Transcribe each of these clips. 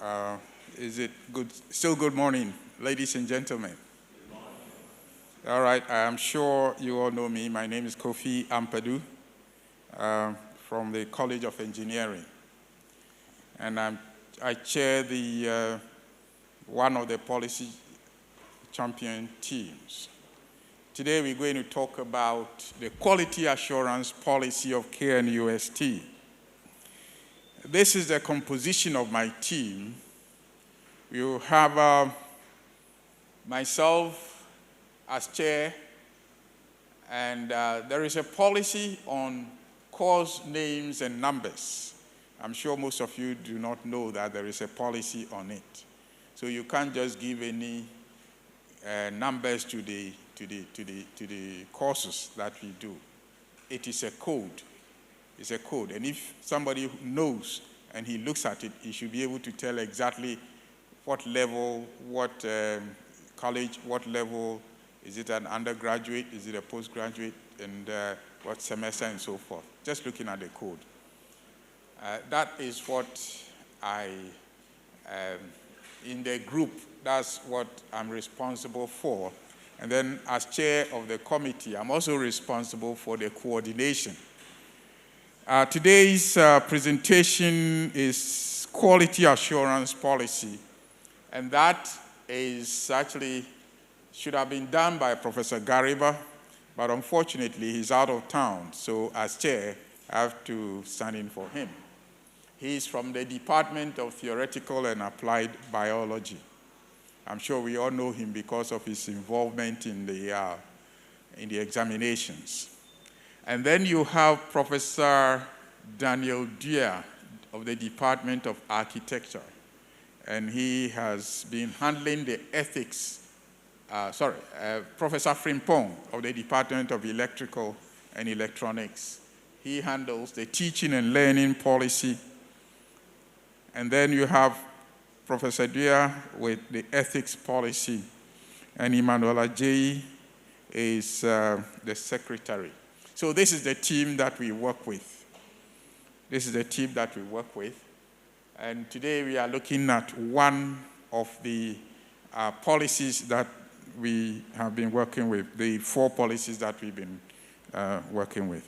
Uh, is it good? Still good morning, ladies and gentlemen. Good morning. All right, I am sure you all know me. My name is Kofi Ampadu from the College of Engineering. And I chair the one of the policy champion teams. Today we're going to talk about the quality assurance policy of KNUST. This is the composition of my team. You have myself as chair, and there is a policy on course names and numbers. I'm sure most of you do not know that there is a policy on it. So you can't just give any numbers to the courses that we do. It is a code. It's a code, and if somebody knows and he looks at it, he should be able to tell exactly what level, what college, what level, is it an undergraduate, is it a postgraduate, and what semester and so forth, just looking at the code. That is what in the group, that's what I'm responsible for. And then as chair of the committee, I'm also responsible for the coordination. Today's presentation is quality assurance policy, and that is actually should have been done by Professor Gariba, but unfortunately he's out of town, so as chair, I have to stand in for him. He's from the Department of Theoretical and Applied Biology. I'm sure we all know him because of his involvement in the examinations. And then you have Professor Daniel Dua of the Department of Architecture. And he has been handling the ethics, Professor Frimpong of the Department of Electrical and Electronics. He handles the teaching and learning policy. And then you have Professor Dua with the ethics policy. And Emmanuel Ajayi is the secretary. So this is the team that we work with. And today we are looking at one of the policies that we have been working with, the 4 policies that we've been working with.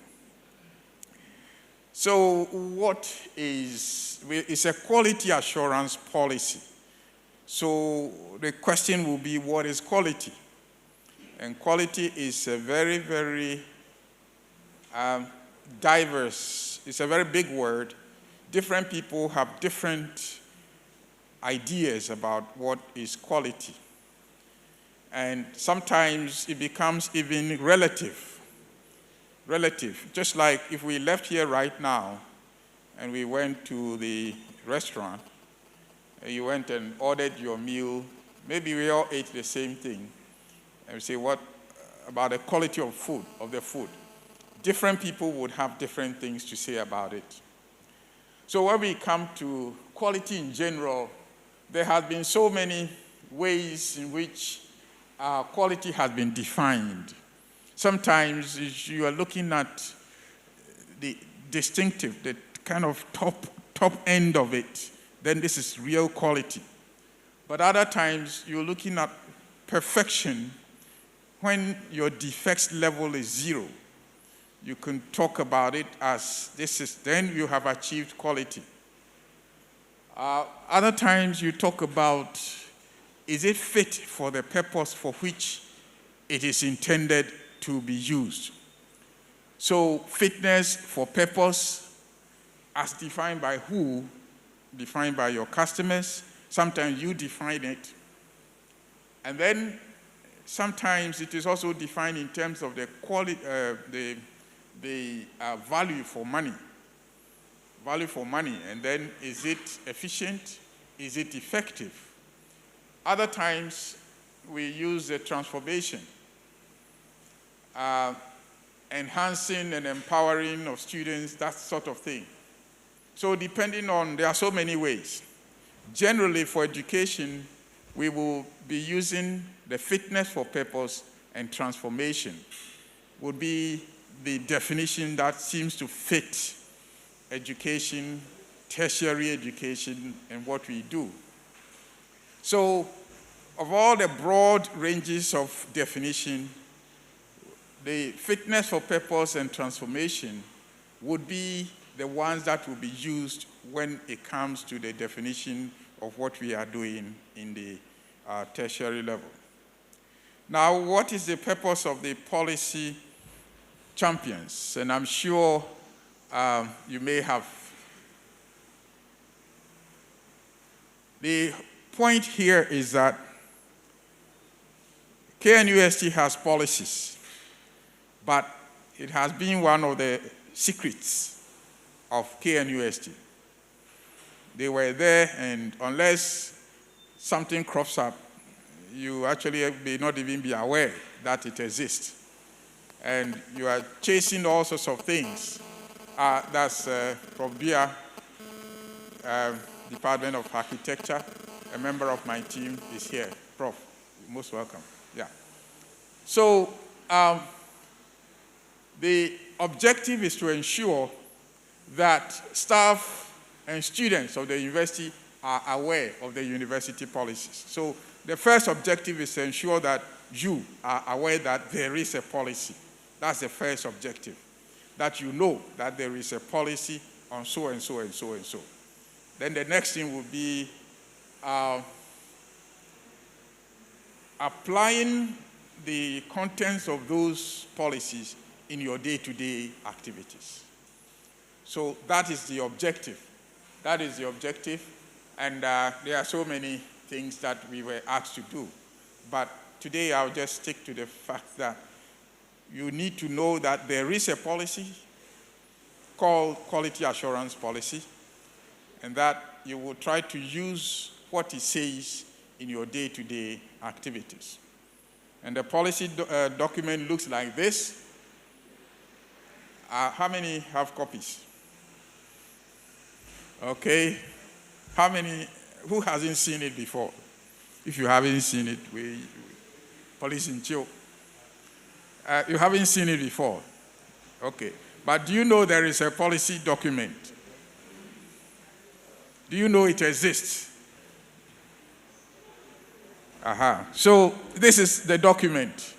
So what is, it's a quality assurance policy. So the question will be, what is quality? And quality is a very, very diverse, it's a very big word. Different people have different ideas about what is quality. And sometimes it becomes even relative. Just like if we left here right now and we went to the restaurant, and you went and ordered your meal, maybe we all ate the same thing, and we say, what about the quality of the food? Different people would have different things to say about it. So when we come to quality in general, there have been so many ways in which quality has been defined. Sometimes you are looking at the distinctive, the kind of top end of it, then this is real quality. But other times you're looking at perfection when your defects level is 0. You can talk about it as this is, then you have achieved quality. Other times you talk about, is it fit for the purpose for which it is intended to be used? So fitness for purpose, as defined by who? Defined by your customers. Sometimes you define it. And then sometimes it is also defined in terms of the quality, the value for money. Value for money, and then is it efficient? Is it effective? Other times we use the transformation, enhancing and empowering of students, that sort of thing. So depending on, there are so many ways. Generally for education, we will be using the fitness for purpose and transformation would be the definition that seems to fit education tertiary education and what we do. So, of all the broad ranges of definition, the fitness for purpose and transformation would be the ones that will be used when it comes to the definition of what we are doing in the tertiary level. Now, what is the purpose of the policy champions? And I'm sure you may have. The point here is that KNUST has policies, but it has been one of the secrets of KNUST. They were there, and unless something crops up, you actually may not even be aware that it exists. And you are chasing all sorts of things. That's Prof. Bia, Department of Architecture. A member of my team is here. Prof, you're most welcome. Yeah. So the objective is to ensure that staff and students of the university are aware of the university policies. So the first objective is to ensure that you are aware that there is a policy. That's the first objective, that you know that there is a policy on so and so and so and so. Then the next thing will be applying the contents of those policies in your day-to-day activities. So that is the objective. That is the objective. And there are so many things that we were asked to do. But today I'll just stick to the fact that you need to know that there is a policy called Quality Assurance Policy, and that you will try to use what it says in your day-to-day activities. And the policy document looks like this. How many have copies? Okay. How many, who hasn't seen it before? If you haven't seen it, police in chill. You haven't seen it before. Okay. But do you know there is a policy document? Do you know it exists? So this is the document.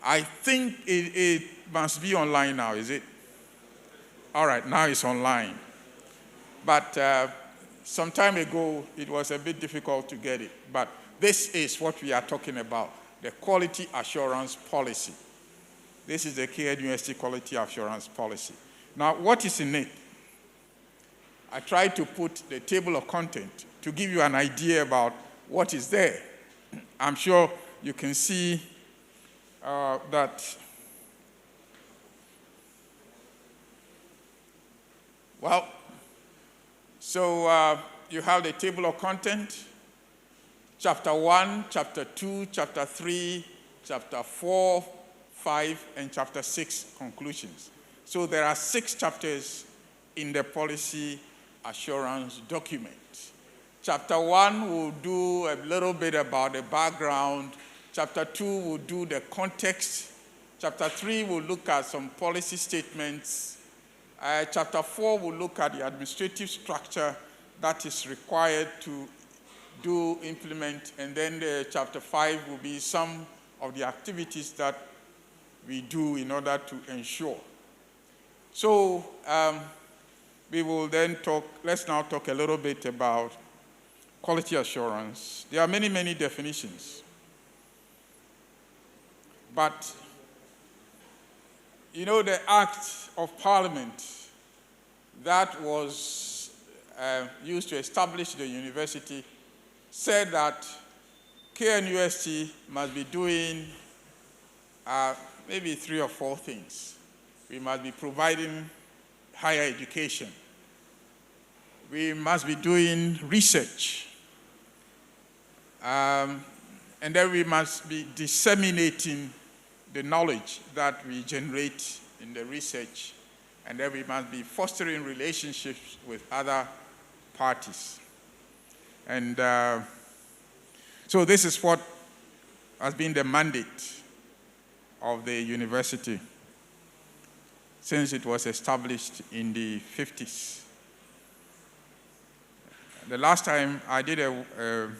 I think it must be online now, is it? All right, now it's online. But some time ago, it was a bit difficult to get it. But this is what we are talking about, the Quality Assurance Policy. This is the KNUST Quality Assurance Policy. Now, what is in it? I tried to put the table of content to give you an idea about what is there. I'm sure you can see that, well, so you have the table of content, chapter 1, chapter 2, chapter 3, chapter 4, 5, and chapter 6 conclusions. So there are 6 chapters in the policy assurance document. Chapter 1 will do a little bit about the background. Chapter 2 will do the context. Chapter 3 will look at some policy statements. Chapter 4 will look at the administrative structure that is required to implement. And then chapter 5 will be some of the activities that we do in order to ensure. So we will then let's now talk a little bit about quality assurance. There are many, many definitions. But, you know, the Act of Parliament that was used to establish the university said that KNUST must be doing maybe 3 or 4 things. We must be providing higher education. We must be doing research. And then we must be disseminating the knowledge that we generate in the research. And then we must be fostering relationships with other parties. And so this is what has been the mandate of the university since it was established in the 50s. the last time I did a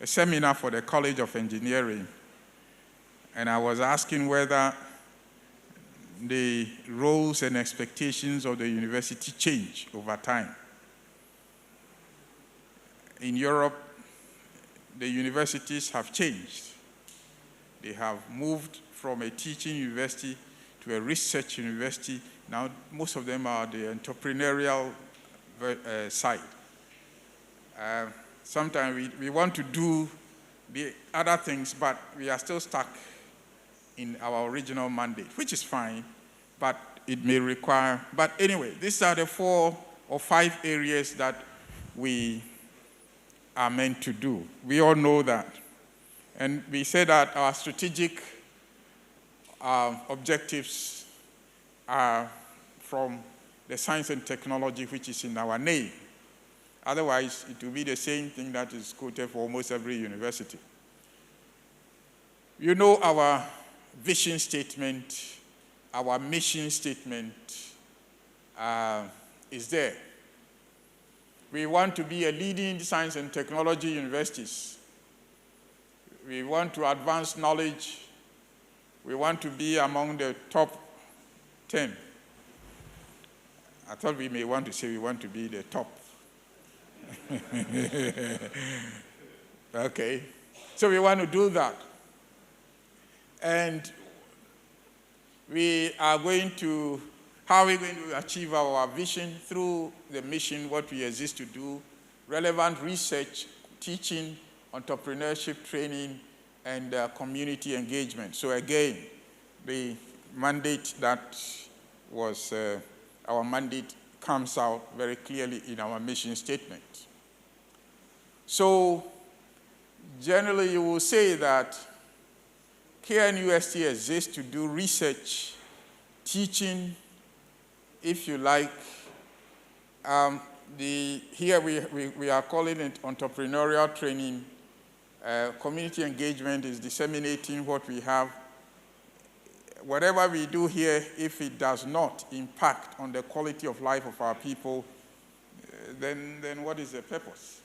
seminar for the College of Engineering, and I was asking whether the roles and expectations of the university change over time. In Europe, the universities have changed. They have moved from a teaching university to a research university. Now, most of them are the entrepreneurial side. Sometimes we want to do the other things, but we are still stuck in our original mandate, which is fine, but it may require. But anyway, these are the 4 or 5 areas that we are meant to do. We all know that. And we say that our strategic objectives are from the science and technology, which is in our name. Otherwise, it will be the same thing that is quoted for almost every university. You know our vision statement, our mission statement is there. We want to be a leading science and technology universities. We want to advance knowledge. We want to be among the top 10. I thought we may want to say we want to be the top. Okay. So we want to do that. And we are going to, how are we going to achieve our vision? Through the mission, what we exist to do, relevant research, teaching, entrepreneurship training, and community engagement. So again, the mandate that was our mandate comes out very clearly in our mission statement. So generally you will say that KNUST exists to do research, teaching, if you like. Here we are calling it entrepreneurial training. Community engagement is disseminating what we have. Whatever we do here, if it does not impact on the quality of life of our people, then what is the purpose?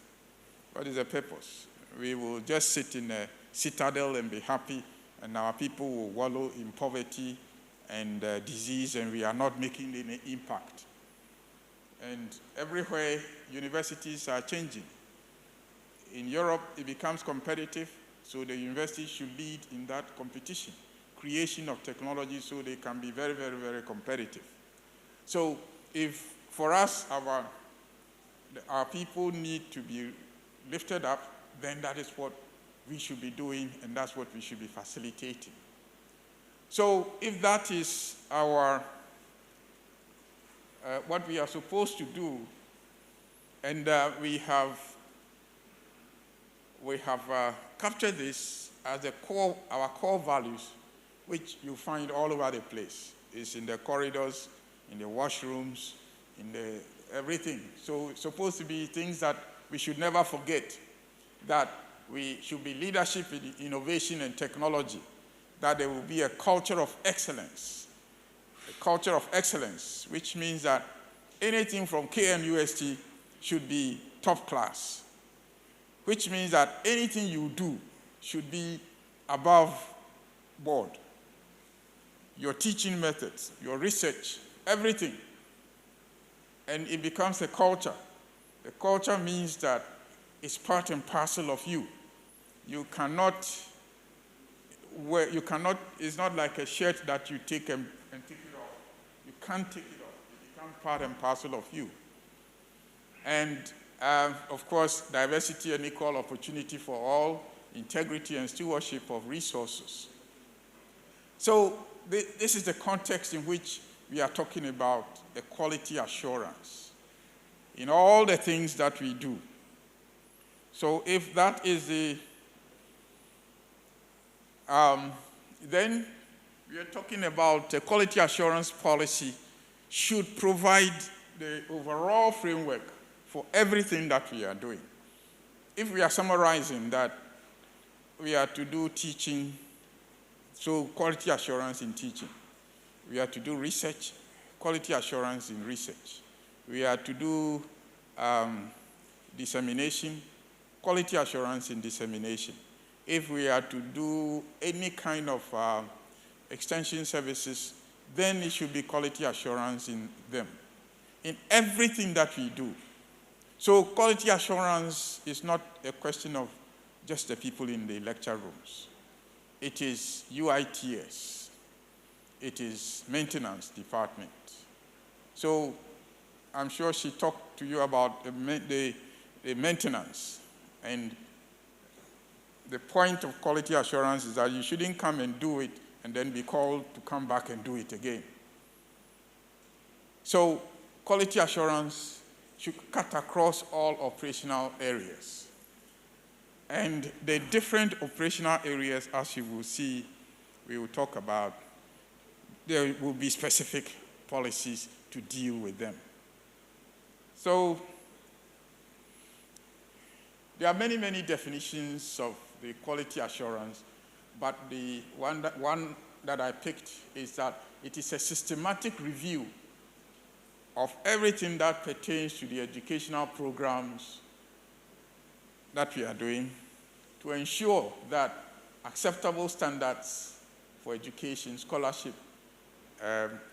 What is the purpose? We will just sit in a citadel and be happy, and our people will wallow in poverty and disease, and we are not making any impact. And everywhere, universities are changing. In Europe, it becomes competitive, so the university should lead in that competition, creation of technology so they can be very, very, very competitive. So if, for us, our people need to be lifted up, then that is what we should be doing, and that's what we should be facilitating. So if that is our, what we are supposed to do, and we have captured this as our core values, which you find all over the place. It's in the corridors, in the washrooms, in everything. So it's supposed to be things that we should never forget, that we should be leadership in innovation and technology, that there will be a culture of excellence. A culture of excellence, which means that anything from KNUST should be top class, which means that anything you do should be above board. Your teaching methods, your research, everything. And it becomes a culture. The culture means that it's part and parcel of you. You cannot, it's not like a shirt that you take and take it off. You can't take it off. It becomes part and parcel of you. And of course, diversity and equal opportunity for all, integrity and stewardship of resources. So this is the context in which we are talking about a quality assurance in all the things that we do. So if that is the, then we are talking about a quality assurance policy should provide the overall framework for everything that we are doing. If we are summarizing that we are to do teaching, so quality assurance in teaching. We are to do research, quality assurance in research. We are to do dissemination, quality assurance in dissemination. If we are to do any kind of extension services, then it should be quality assurance in them, in everything that we do. So quality assurance is not a question of just the people in the lecture rooms. It is UITS. It is maintenance department. So I'm sure she talked to you about the maintenance. And the point of quality assurance is that you shouldn't come and do it and then be called to come back and do it again. So quality assurance should cut across all operational areas. And the different operational areas, as you will see, we will talk about, there will be specific policies to deal with them. So there are many, many definitions of the quality assurance, but the one that I picked is that it is a systematic review of everything that pertains to the educational programs that we are doing to ensure that acceptable standards for education, scholarship,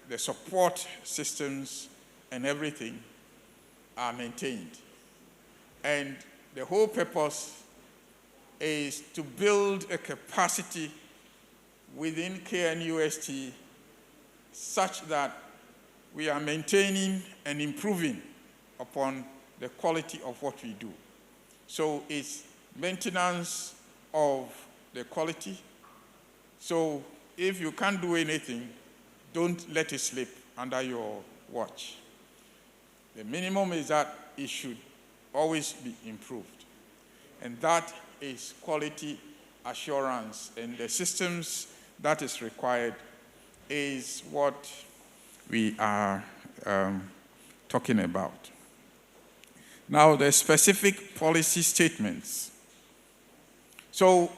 the support systems and everything are maintained. And the whole purpose is to build a capacity within KNUST such that we are maintaining and improving upon the quality of what we do. So it's maintenance of the quality. So if you can't do anything, don't let it slip under your watch. The minimum is that it should always be improved. And that is quality assurance. And the systems that is required is what we are talking about. Now, the specific policy statements. So,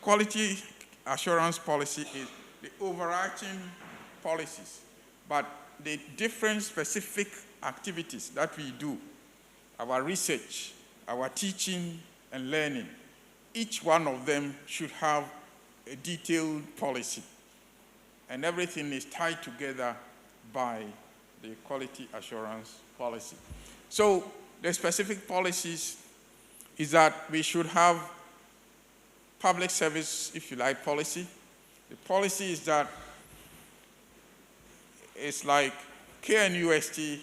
quality assurance policy is the overarching policies, but the different specific activities that we do, our research, our teaching and learning, each one of them should have a detailed policy. And everything is tied together by the quality assurance policy. So the specific policies is that we should have public service, if you like, policy. The policy is that it's like KNUST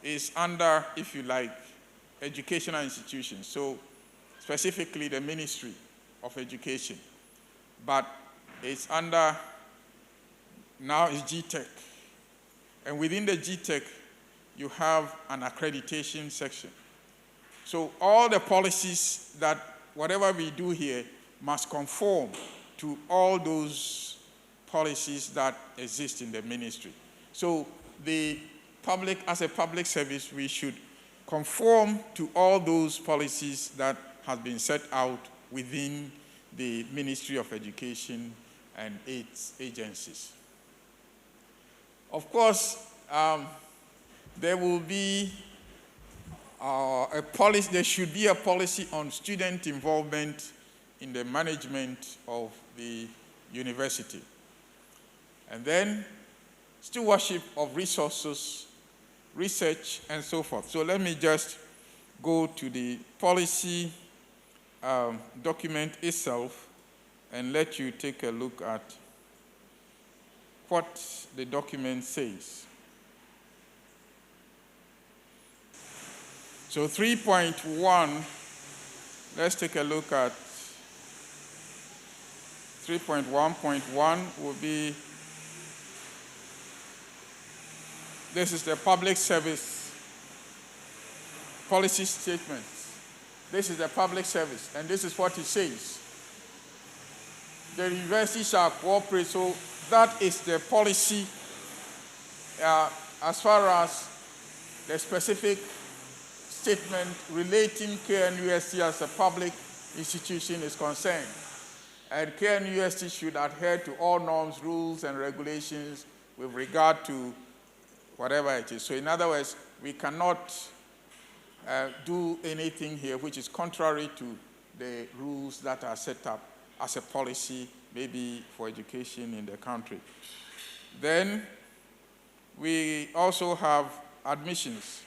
is under, if you like, educational institutions. So specifically the Ministry of Education. But it's under, now it's GTech. And within the GTech, you have an accreditation section. So all the policies that whatever we do here must conform to all those policies that exist in the ministry. So the public, as a public service, we should conform to all those policies that have been set out within the Ministry of Education and its agencies. Of course, there will be a policy, there should be a policy on student involvement in the management of the university. And then stewardship of resources, research, and so forth. So let me just go to the policy document itself and let you take a look at what the document says. So 3.1, let's take a look at 3.1.1 will be, this is the public service policy statement. This is the public service, and this is what it says. The university shall cooperate, so that is the policy as far as the specific statement relating KNUST as a public institution is concerned. And KNUST should adhere to all norms, rules, and regulations with regard to whatever it is. So in other words, we cannot do anything here which is contrary to the rules that are set up as a policy, maybe for education in the country. Then we also have admissions.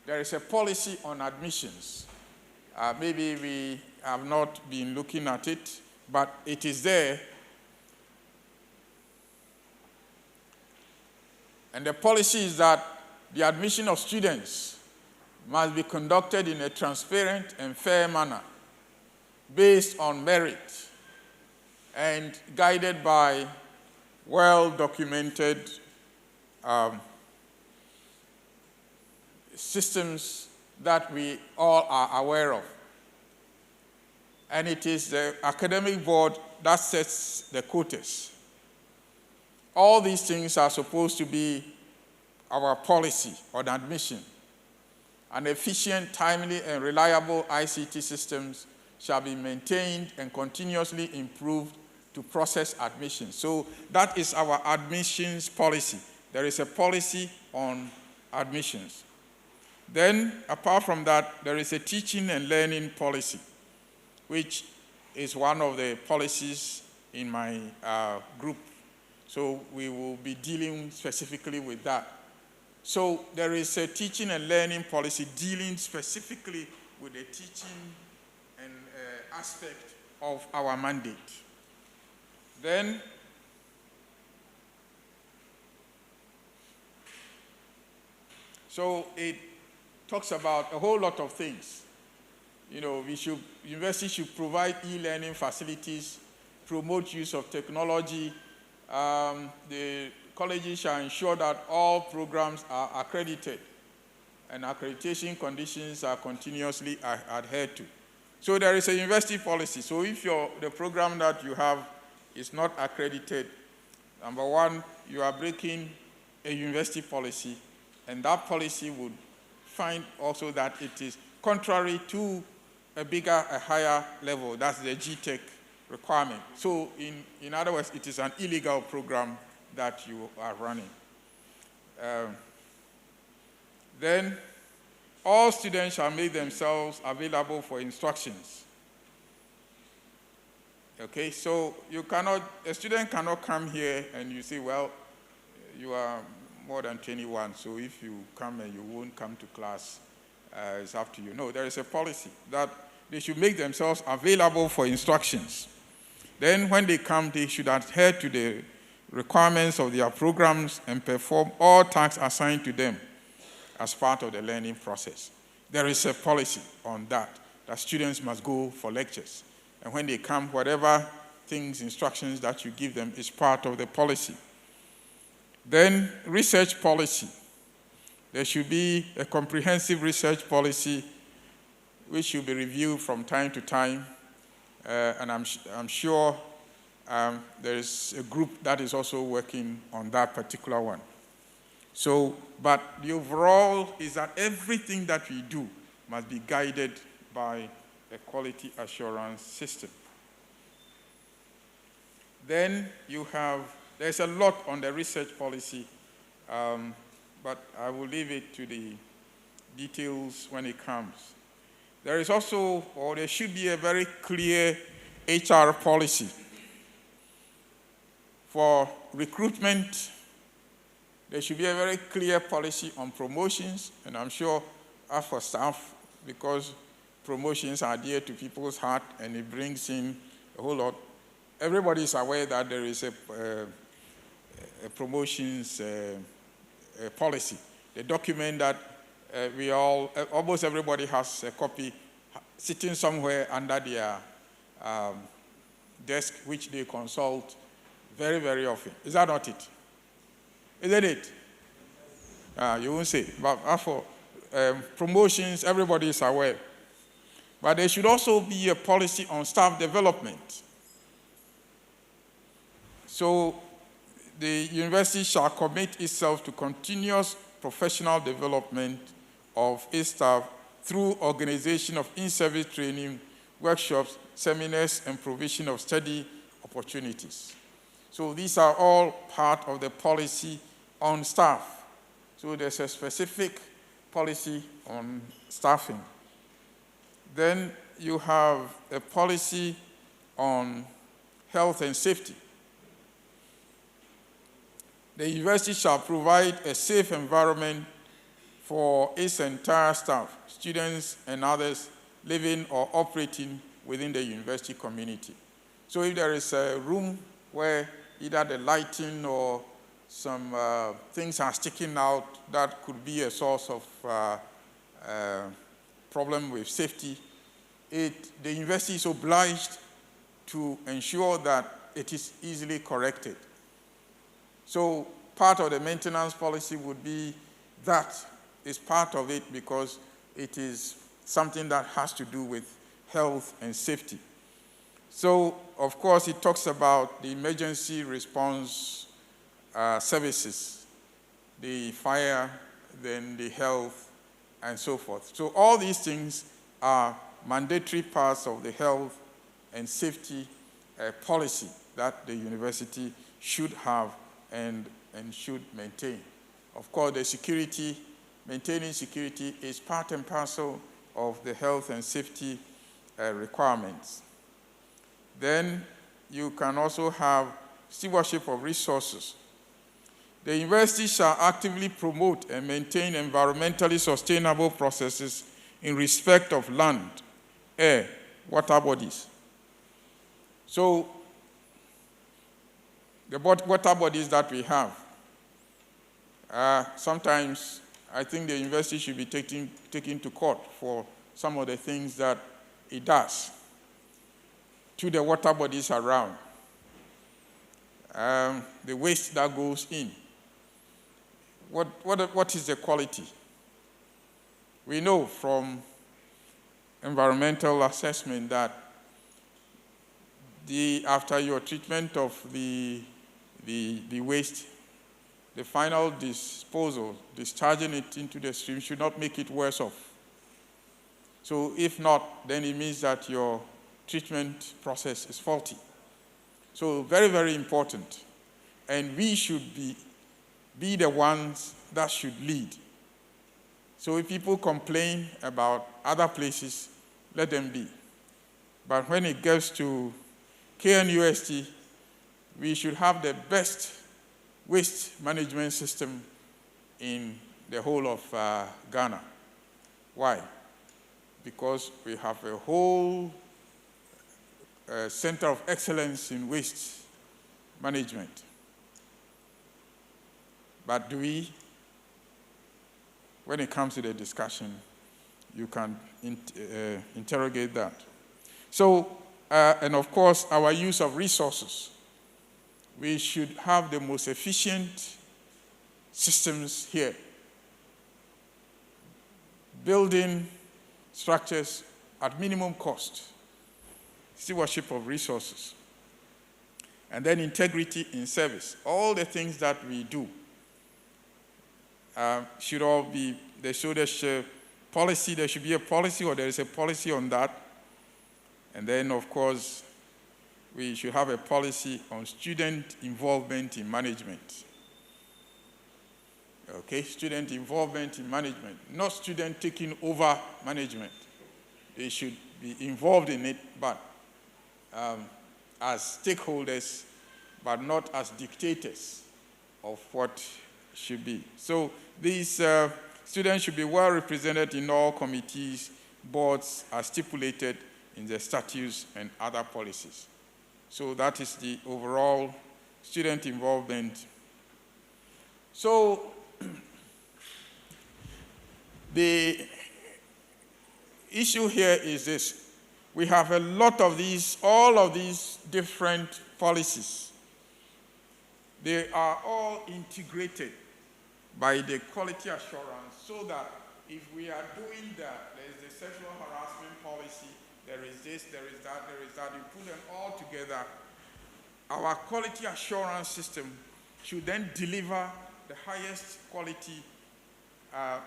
There is a policy on admissions. Maybe we have not been looking at it, but it is there. And the policy is that the admission of students must be conducted in a transparent and fair manner, based on merit, and guided by well-documented systems that we all are aware of. And it is the academic board that sets the quotas. All these things are supposed to be our policy on admission. And efficient, timely, and reliable ICT systems shall be maintained and continuously improved to process admissions. So that is our admissions policy. There is a policy on admissions. Then, apart from that, there is a teaching and learning policy, which is one of the policies in my group. So we will be dealing specifically with that. So there is a teaching and learning policy dealing specifically with the teaching and aspect of our mandate. Then so it talks about a whole lot of things. You know, universities should provide e-learning facilities, promote use of technology. The colleges shall ensure that all programs are accredited and accreditation conditions are continuously adhered to. So there is a university policy. So if the program that you have is not accredited, number one, you are breaking a university policy, and that policy would find also that it is contrary to a higher level. That's the GTech requirement. So in other words, it is an illegal program that you are running. Then all students shall make themselves available for instructions. Okay, so a student cannot come here and you say, well, you are more than 21, so if you come and you won't come to class, it's up to you. No, there is a policy that they should make themselves available for instructions. Then when they come, they should adhere to the requirements of their programs and perform all tasks assigned to them as part of the learning process. There is a policy on that students must go for lectures. And when they come, whatever instructions that you give them is part of the policy. Then research policy. There should be a comprehensive research policy which should be reviewed from time to time. And I'm sure there is a group that is also working on that particular one. So, but the overall is that everything that we do must be guided by a quality assurance system. Then there's a lot on the research policy, but I will leave it to the details when it comes. There is also, or there should be a very clear HR policy. For recruitment, there should be a very clear policy on promotions, and I'm sure as for staff, because promotions are dear to people's heart and it brings in a whole lot. Everybody is aware that there is a promotions policy. The document that almost everybody has a copy sitting somewhere under their desk, which they consult very, very often. Is that not it? Isn't it? You won't say. But for promotions, everybody is aware. But there should also be a policy on staff development. So the university shall commit itself to continuous professional development of its staff through organization of in-service training, workshops, seminars, and provision of study opportunities. So these are all part of the policy on staff. So there's a specific policy on staffing. Then you have a policy on health and safety. The university shall provide a safe environment for its entire staff, students and others living or operating within the university community. So if there is a room where either the lighting or some things are sticking out that could be a source of problem with safety, the university is obliged to ensure that it is easily corrected. So part of the maintenance policy would be that is part of it because it is something that has to do with health and safety. So, of course, it talks about the emergency response services, the fire, then the health, and so forth. So all these things are mandatory parts of the health and safety policy that the university should have and should maintain. Of course, the security, maintaining security is part and parcel of the health and safety requirements. Then you can also have stewardship of resources. The university shall actively promote and maintain environmentally sustainable processes in respect of land, air, water bodies. So the water bodies that we have, sometimes I think the university should be taken to court for some of the things that it does to the water bodies around. The waste that goes in. What is the quality? We know from environmental assessment that after your treatment of the waste, the final disposal, discharging it into the stream should not make it worse off. So if not, then it means that your treatment process is faulty. So very, very important. And we should be the ones that should lead. So if people complain about other places, let them be. But when it gets to KNUST, we should have the best waste management system in the whole of Ghana. Why? Because we have a whole center of excellence in waste management. But do we? When it comes to the discussion, you can interrogate that. So, and of course, our use of resources. We should have the most efficient systems here. Building structures at minimum cost. Stewardship of resources. And then integrity in service. All the things that we do should all be, there should be a policy, or there is a policy on that. And then, of course, we should have a policy on student involvement in management. Okay, student involvement in management, not student taking over management. They should be involved in it, but as stakeholders, but not as dictators of what should be. So these students should be well represented in all committees, boards, as stipulated in the statutes and other policies. So that is the overall student involvement. So the issue here is this. We have a lot of these, all of these different policies. They are all integrated by the quality assurance so that if we are doing that, there is the sexual harassment policy, there is this, there is that, you put them all together. Our quality assurance system should then deliver the highest quality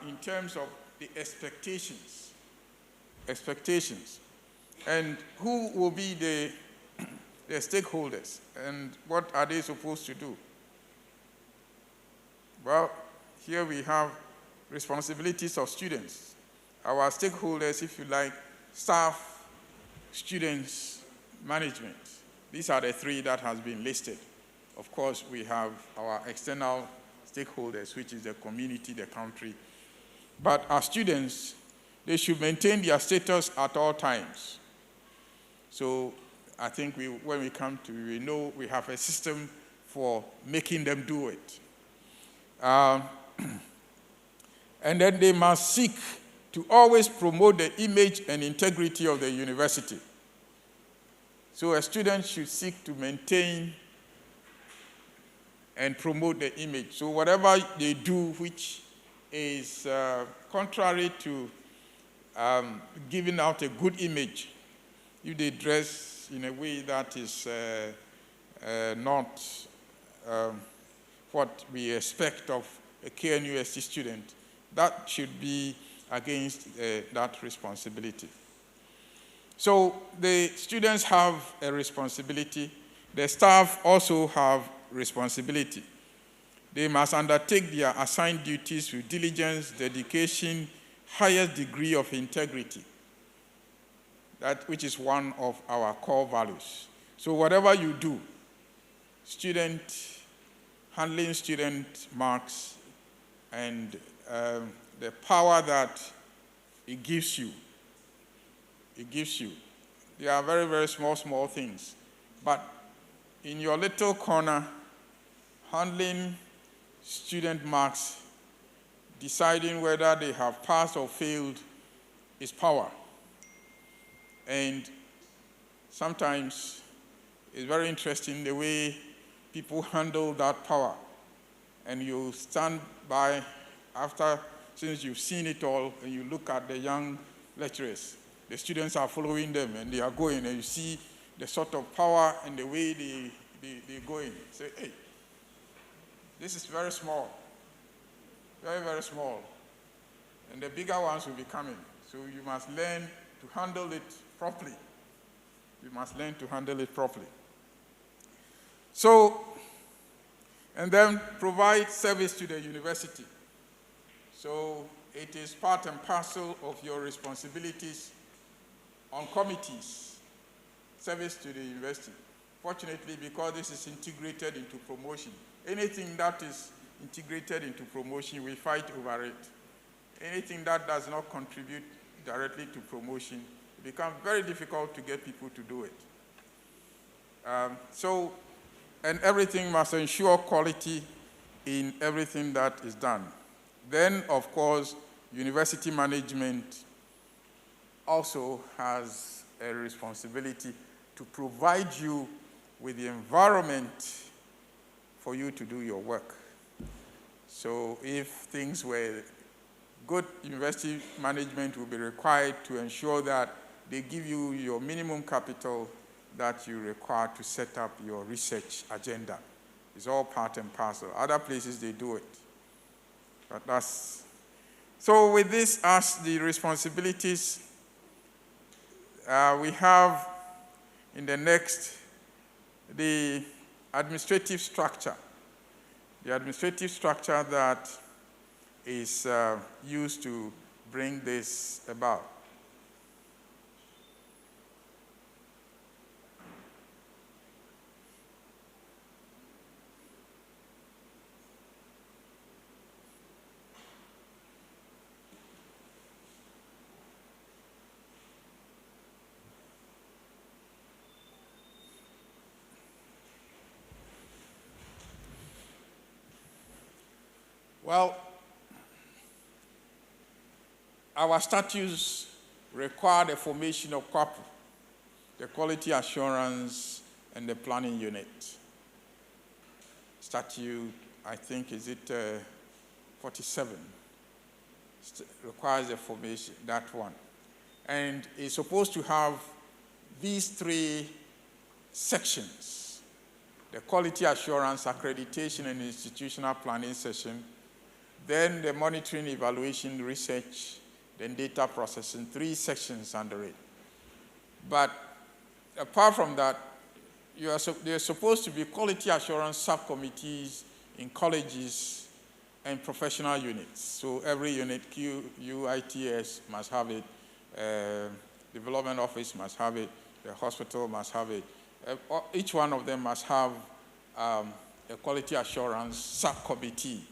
in terms of the expectations. And who will be the stakeholders, and what are they supposed to do? Well, Here we have responsibilities of students. Our stakeholders, if you like, staff, students, management. These are the three that has been listed. Of course, we have our external stakeholders, which is the community, the country. But our students, they should maintain their status at all times. So I think when we come to, we know we have a system for making them do it. And then they must seek to always promote the image and integrity of the university. So a student should seek to maintain and promote the image. So whatever they do which is contrary to giving out a good image, if they dress in a way that is not what we expect of a KNUST student, that should be against that responsibility. So the students have a responsibility. The staff also have responsibility. They must undertake their assigned duties with diligence, dedication, highest degree of integrity, that which is one of our core values. So whatever you do, handling student marks and the power that it gives you, they are very, very small things. But in your little corner, handling student marks, deciding whether they have passed or failed is power. And sometimes it's very interesting the way people handle that power. And you stand by since you've seen it all, and you look at the young lecturers. The students are following them, and they are going, and you see the sort of power and the way they're going. Say, hey, this is very small, very, very small. And the bigger ones will be coming. So you must learn to handle it properly. You must learn to handle it properly. So, and then provide service to the university. So it is part and parcel of your responsibilities on committees, service to the university. Fortunately, because this is integrated into promotion, anything that is integrated into promotion, we fight over it. Anything that does not contribute directly to promotion, it becomes very difficult to get people to do it. And everything must ensure quality in everything that is done. Then, of course, university management also has a responsibility to provide you with the environment for you to do your work. So if things were good, university management will be required to ensure that they give you your minimum capital that you require to set up your research agenda. It's all part and parcel. Other places, they do it. But that's... So with this as the responsibilities, we have in the next, the administrative structure. The administrative structure that is used to bring this about. Well, our statutes require the formation of QAPU, the Quality Assurance and the Planning Unit. Statute, I think, is it 47, requires the formation, that one. And it's supposed to have these three sections: the Quality Assurance, Accreditation, and Institutional Planning section, then the Monitoring, Evaluation, Research, then Data Processing, 3 sections under it. But apart from that, there are supposed to be quality assurance subcommittees in colleges and professional units. So every unit, UITS must have it, development office must have it, the hospital must have it. Each one of them must have a quality assurance subcommittee.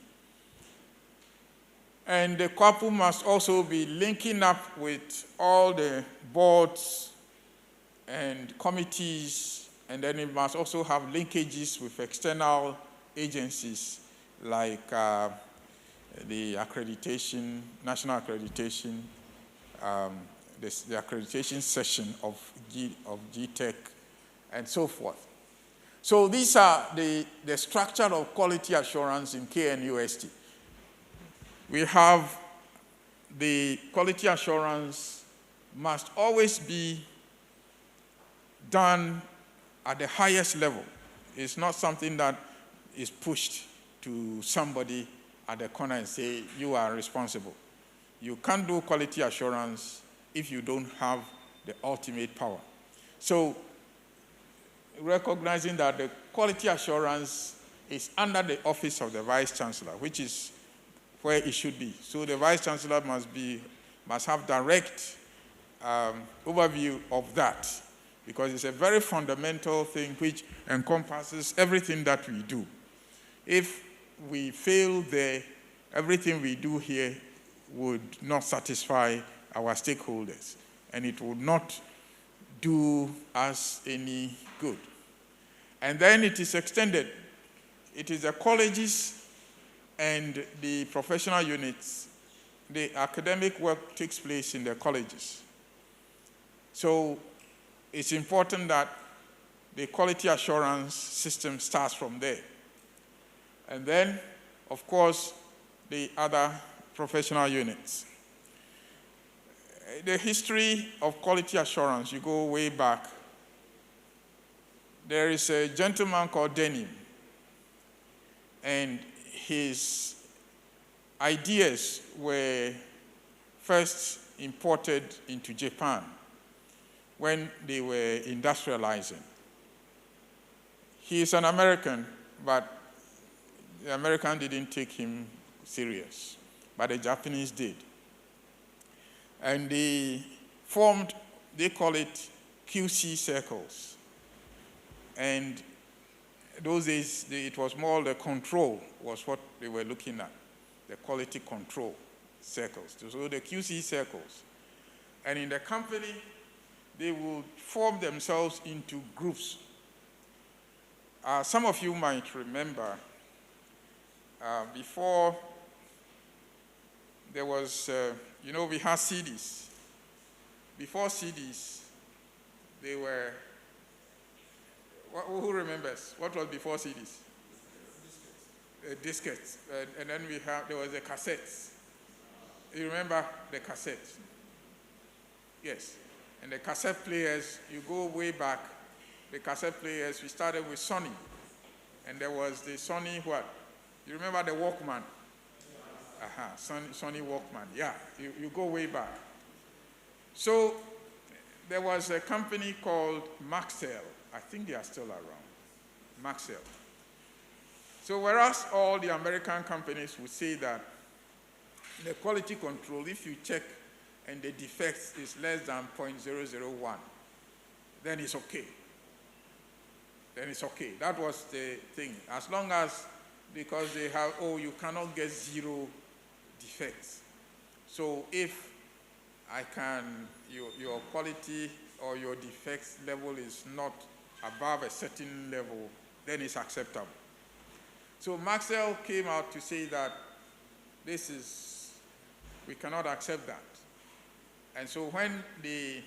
And the couple must also be linking up with all the boards and committees, and then it must also have linkages with external agencies like the accreditation, national accreditation, the accreditation session of GTEC, and so forth. So these are the structure of quality assurance in KNUST. We have the quality assurance must always be done at the highest level. It's not something that is pushed to somebody at the corner and say, you are responsible. You can't do quality assurance if you don't have the ultimate power. So recognizing that the quality assurance is under the office of the Vice Chancellor, which is where it should be. So the Vice Chancellor must have direct overview of that, because it's a very fundamental thing which encompasses everything that we do. If we fail there, everything we do here would not satisfy our stakeholders, and it would not do us any good. And then it is extended. It is the colleges and the professional units. The academic work takes place in the colleges. So it's important that the quality assurance system starts from there. And then, of course, the other professional units. The history of quality assurance, you go way back. There is a gentleman called Denim, and his ideas were first imported into Japan when they were industrializing. He is an American, but the American didn't take him serious, but the Japanese did. And they call it QC circles. And those days, it was more the control was what they were looking at, the quality control circles. So the QC circles. And in the company, they would form themselves into groups. Some of you might remember, before there was, we had CDs. Before CDs, they were, who remembers? What was before CDs? Diskettes. And then there was the cassettes. You remember the cassettes? Yes. And the cassette players, you go way back, the cassette players, we started with Sony. And there was the Sony what? You remember the Walkman? Sony Walkman, yeah, you go way back. So there was a company called Maxell. I think they are still around, Maxell. So whereas all the American companies would say that the quality control, if you check and the defects is less than 0.001, then it's okay. Then it's okay. That was the thing. As long as, because they have, you cannot get zero defects. So if your quality or your defects level is not above a certain level, then it's acceptable. So Maxell came out to say that we cannot accept that. And so when they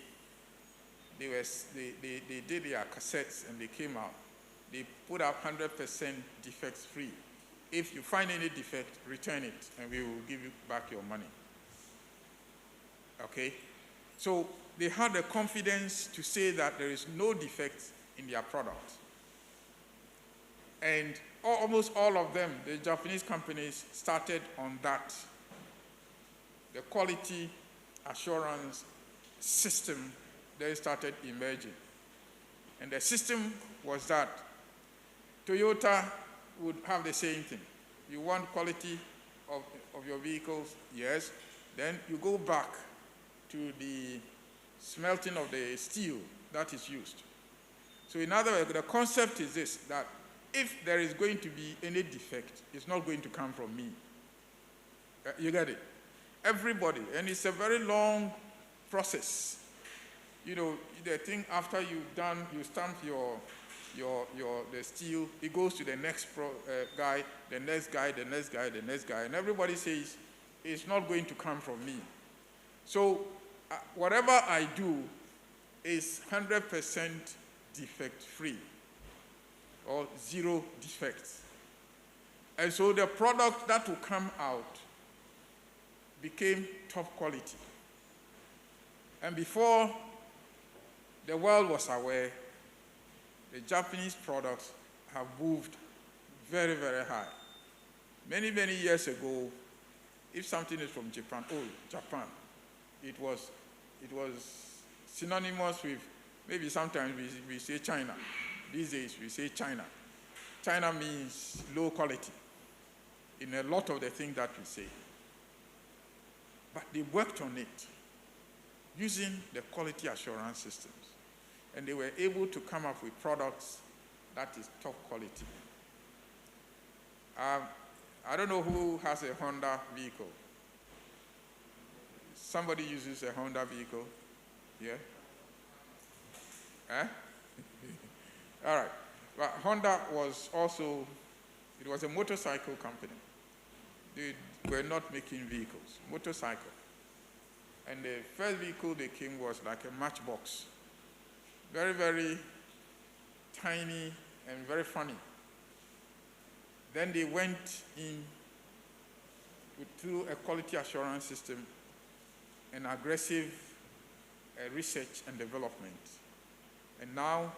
did their cassettes and they came out, they put up 100% defects free. If you find any defect, return it, and we will give you back your money. Okay? So they had the confidence to say that there is no defect in their product. And almost all of them, the Japanese companies, started on that. The quality assurance system then started emerging. And the system was that Toyota would have the same thing. You want quality, of your vehicles, yes. Then you go back to the smelting of the steel that is used. So in other words, the concept is this, that if there is going to be any defect, it's not going to come from me. You get it? Everybody, and it's a very long process. You know, the thing after you've done, you stamp the steel, it goes to the next guy, the next guy, the next guy, the next guy, and everybody says, it's not going to come from me. So whatever I do is 100% defect-free, or zero defects. And so the product that will come out became top quality. And before the world was aware, the Japanese products have moved very, very high. Many, many years ago, if something is from Japan, oh, Japan, it was synonymous with, maybe sometimes we say China. These days we say China. China means low quality in a lot of the things that we say. But they worked on it using the quality assurance systems. And they were able to come up with products that is top quality. I don't know who has a Honda vehicle. Somebody uses a Honda vehicle? Yeah? Eh? All right. But Honda was also, it was a motorcycle company. They were not making vehicles, motorcycle. And the first vehicle they came was like a matchbox. Very, very tiny and very funny. Then they went in through a quality assurance system and aggressive research and development. And now,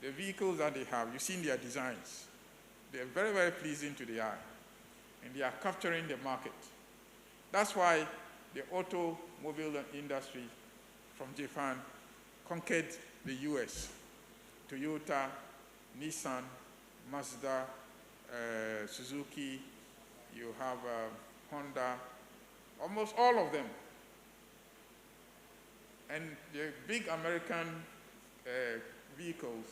the vehicles that they have, you've seen their designs. They're very, very pleasing to the eye. And they are capturing the market. That's why the automobile industry from Japan conquered the US. Toyota, Nissan, Mazda, Suzuki, you have Honda, almost all of them. And the big American vehicles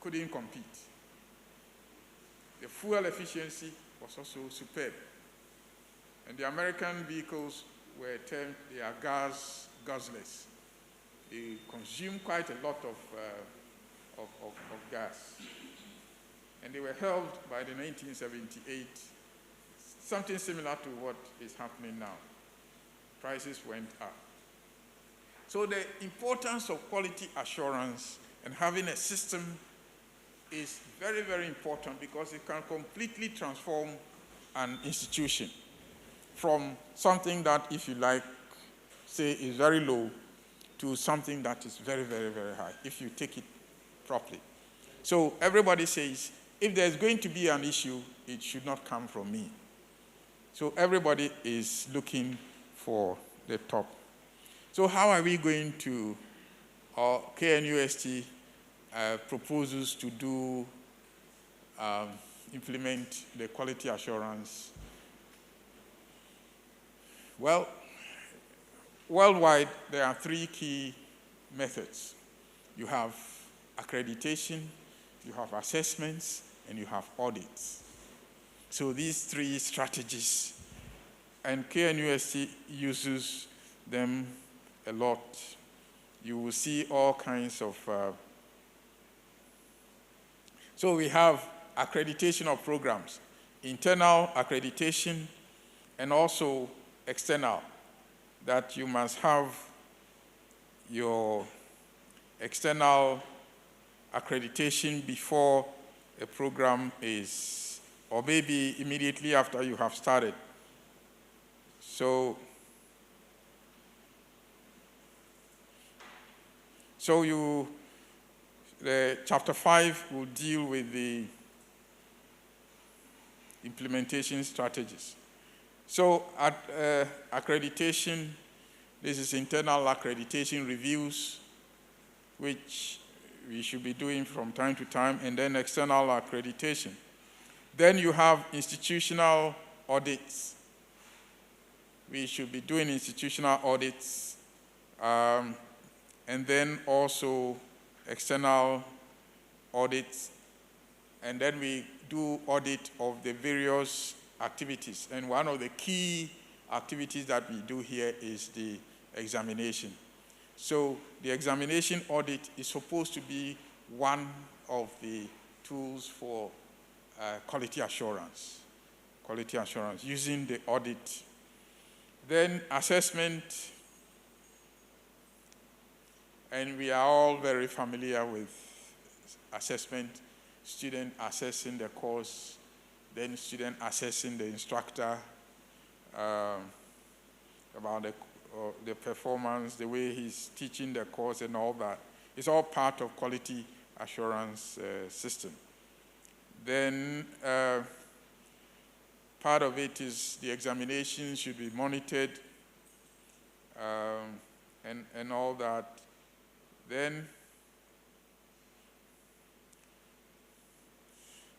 couldn't compete. The fuel efficiency was also superb. And the American vehicles were termed, they are gas guzzlers. They consume quite a lot of gas. And they were helped by the 1978, something similar to what is happening now. Prices went up. So the importance of quality assurance and having a system is very, very important because it can completely transform an institution from something that, if you like, say is very low to something that is very, very, very high, if you take it properly. So everybody says, if there's going to be an issue, it should not come from me. So everybody is looking for the top. So how are we going to, or KNUST proposes to do, implement the quality assurance? Well, worldwide, there are three key methods. You have accreditation, you have assessments, and you have audits. So these three strategies, and KNUST uses them a lot. You will see all kinds of, so we have accreditation of programs, internal accreditation, and also external, that you must have your external accreditation before a program is, or maybe immediately after you have started. So the chapter 5 will deal with the implementation strategies. So at accreditation, this is internal accreditation reviews, which we should be doing from time to time, and then external accreditation. Then you have institutional audits. We should be doing institutional audits, and then also external audits, and then we do audit of the various activities. And one of the key activities that we do here is the examination. So the examination audit is supposed to be one of the tools for quality assurance using the audit. Then assessment, and we are all very familiar with assessment, student assessing the course, then student assessing the instructor about the performance, the way he's teaching the course and all that. It's all part of quality assurance system. Then part of it is the examination should be monitored and all that. Then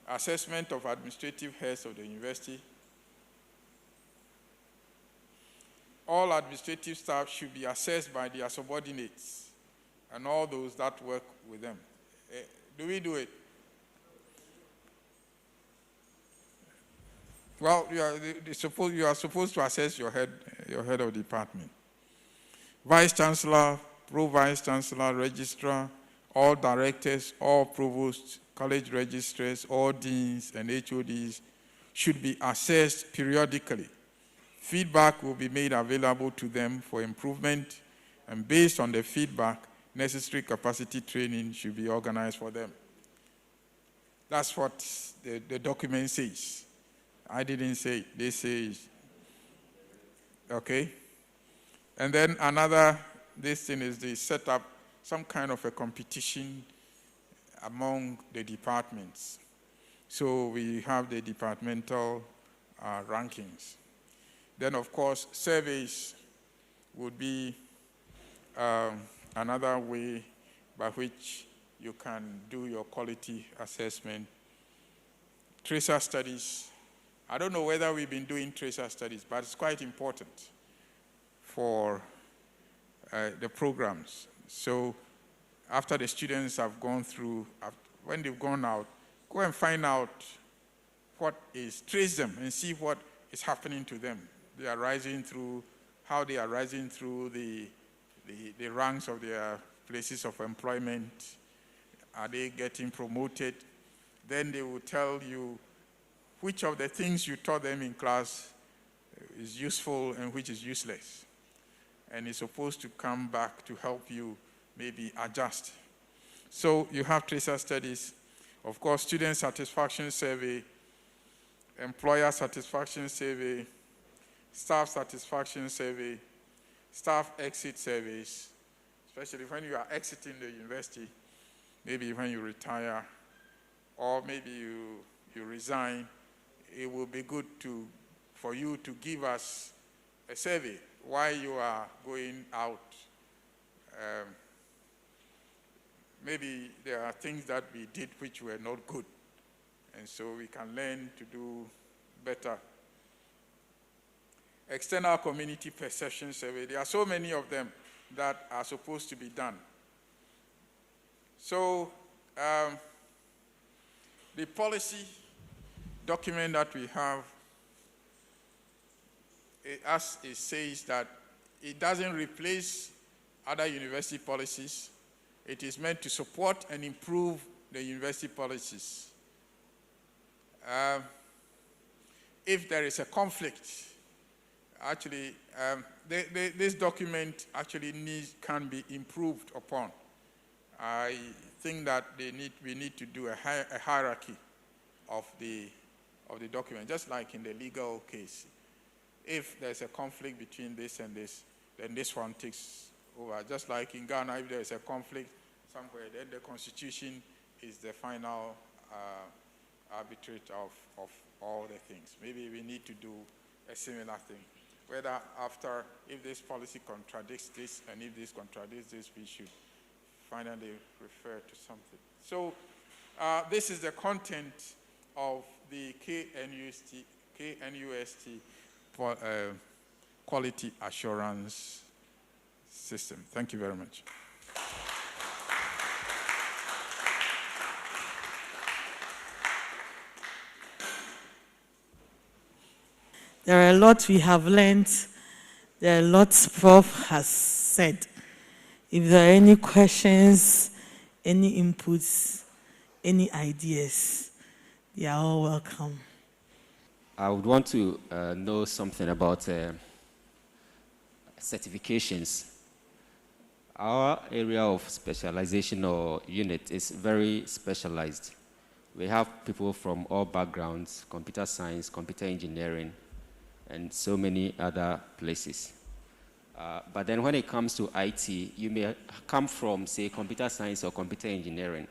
assessment of administrative heads of the university. All administrative staff should be assessed by their subordinates and all those that work with them. Do we do it? Well, you are supposed to assess your head of department. Vice Chancellor, Pro-Vice Chancellor, Registrar, all directors, all provosts, college registrars, all deans and HODs should be assessed periodically. Feedback will be made available to them for improvement, and based on the feedback, necessary capacity training should be organized for them. That's what the document says. I didn't say it, they say it. Okay? And then this thing is they set up some kind of a competition among the departments. So we have the departmental rankings. Then, of course, surveys would be another way by which you can do your quality assessment. Tracer studies. I don't know whether we've been doing tracer studies, but it's quite important for the programs. So after the students have gone through, when they've gone out, go and find out trace them and see what is happening to them. They are rising through, how they are rising through the ranks of their places of employment. Are they getting promoted? Then they will tell you which of the things you taught them in class is useful and which is useless. And it's supposed to come back to help you maybe adjust. So you have tracer studies, of course, student satisfaction survey, employer satisfaction survey, staff satisfaction survey, staff exit surveys, especially when you are exiting the university, maybe when you retire, or maybe you resign. It will be good for you to give us a survey why you are going out. Maybe there are things that we did which were not good, and so we can learn to do better. External community perception survey. There are so many of them that are supposed to be done. So the policy document that we have, as it says that it doesn't replace other university policies. It is meant to support and improve the university policies. If there is a conflict, actually, this document actually can be improved upon. I think that we need to do a hierarchy of the document, just like in the legal case. If there's a conflict between this and this, then this one takes over. Just like in Ghana, if there's a conflict somewhere, then the Constitution is the final arbitrate of all the things. Maybe we need to do a similar thing. Whether if this policy contradicts this, and if this contradicts this, we should finally refer to something. So this is the content of the KNUST Quality Assurance System. Thank you very much. There are a lot we have learned. There are lots Prof has said. If there are any questions, any inputs, any ideas, they are all welcome. I would want to know something about certifications. Our area of specialization or unit is very specialized. We have people from all backgrounds, computer science, computer engineering, and so many other places. But then when it comes to IT, you may come from, say, computer science or computer engineering,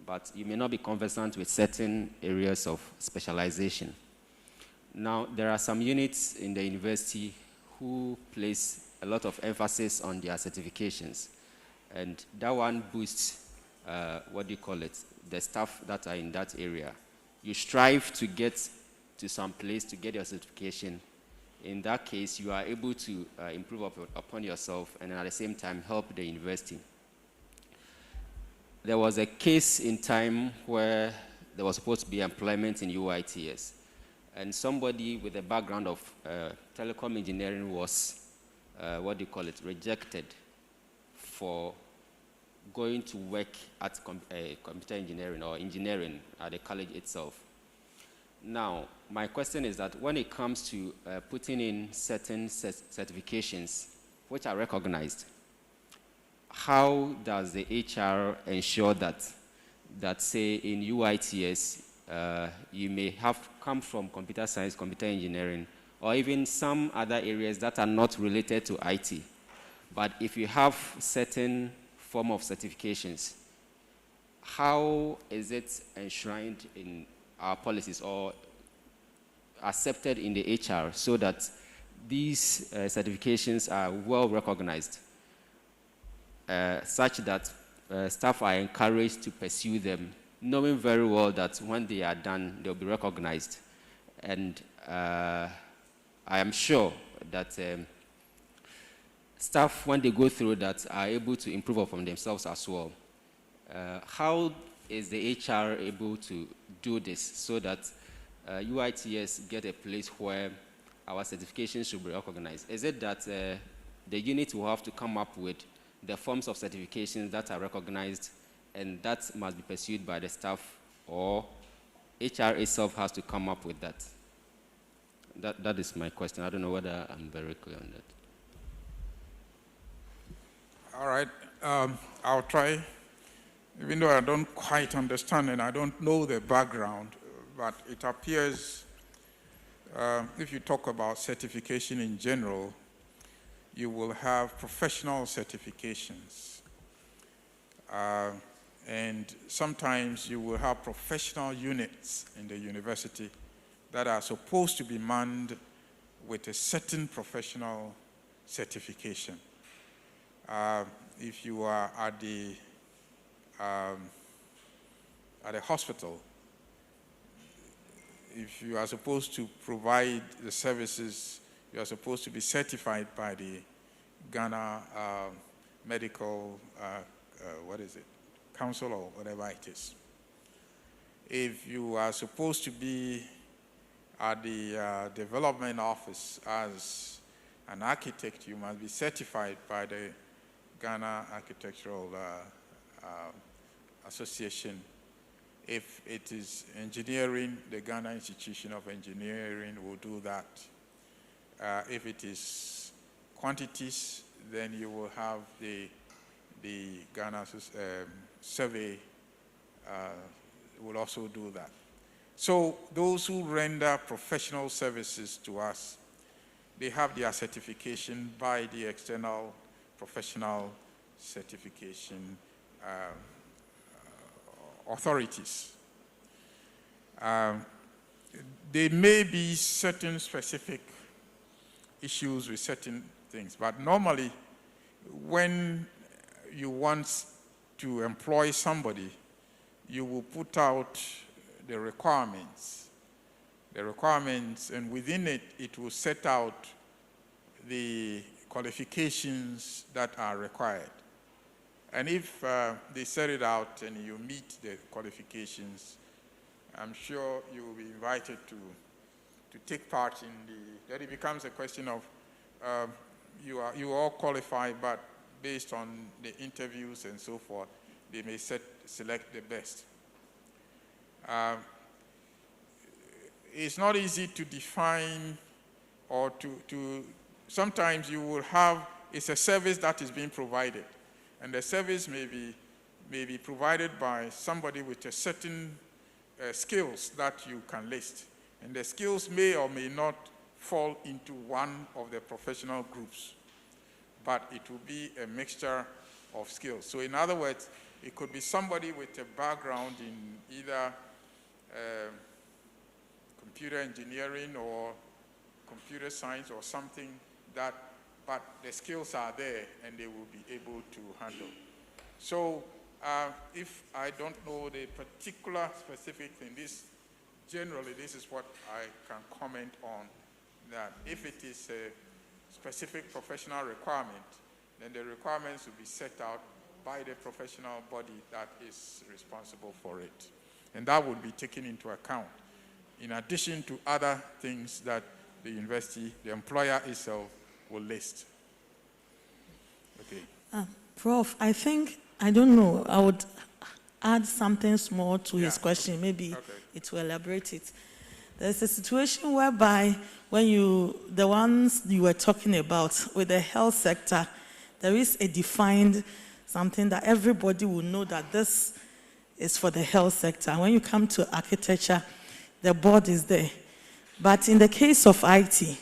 but you may not be conversant with certain areas of specialization. Now, there are some units in the university who place a lot of emphasis on their certifications, and that one boosts, the staff that are in that area. You strive to get to some place to get your certification. In that case, you are able to improve upon yourself and at the same time help the university. There was a case in time where there was supposed to be employment in UITS, and somebody with a background of telecom engineering was, rejected for going to work at computer engineering or engineering at the college itself. Now, my question is that when it comes to putting in certain certifications which are recognized, how does the HR ensure that say in UITS, you may have come from computer science, computer engineering, or even some other areas that are not related to IT, but if you have certain form of certifications, how is it enshrined in our policies or accepted in the HR so that these certifications are well recognized, such that staff are encouraged to pursue them, knowing very well that when they are done, they'll be recognized. And I am sure that staff, when they go through that, are able to improve upon themselves as well. How is the HR able to do this so that UITS get a place where our certifications should be recognized? Is it that the unit will have to come up with the forms of certifications that are recognized and that must be pursued by the staff, or HR itself has to come up with that? That is my question. I don't know whether I'm very clear on that. All right. I'll try, even though I don't quite understand and I don't know the background, but it appears if you talk about certification in general, you will have professional certifications. And sometimes you will have professional units in the university that are supposed to be manned with a certain professional certification. If you are at the hospital, if you are supposed to provide the services, you are supposed to be certified by the Ghana Medical, Council or whatever it is. If you are supposed to be at the development office as an architect, you must be certified by the Ghana Architectural Association. If it is engineering, the Ghana Institution of Engineering will do that. If it is quantities, then you will have the Ghana survey will also do that. So those who render professional services to us, they have their certification by the external professional certification authorities. There may be certain specific issues with certain things, but normally when you want to employ somebody, you will put out the requirements the requirements, and within it, it will set out the qualifications that are required. And if they set it out and you meet the qualifications, I'm sure you will be invited to take part in then it becomes a question of you all qualify, but based on the interviews and so forth, they may select the best. It's not easy to define or sometimes you will have, it's a service that is being provided. And the service may be provided by somebody with a certain skills that you can list. And the skills may or may not fall into one of the professional groups, but it will be a mixture of skills. So in other words, it could be somebody with a background in either computer engineering or computer science or something but the skills are there and they will be able to handle. So if I don't know the particular specific thing, generally this is what I can comment on, that if it is a specific professional requirement, then the requirements will be set out by the professional body that is responsible for it. And that would be taken into account, in addition to other things that the university, the employer itself, will list. Okay. Prof, I don't know, I would add something small to his question. Maybe it will elaborate it. There's a situation whereby the ones you were talking about with the health sector, there is a defined something that everybody will know that this is for the health sector. When you come to architecture, the board is there. But in the case of IT,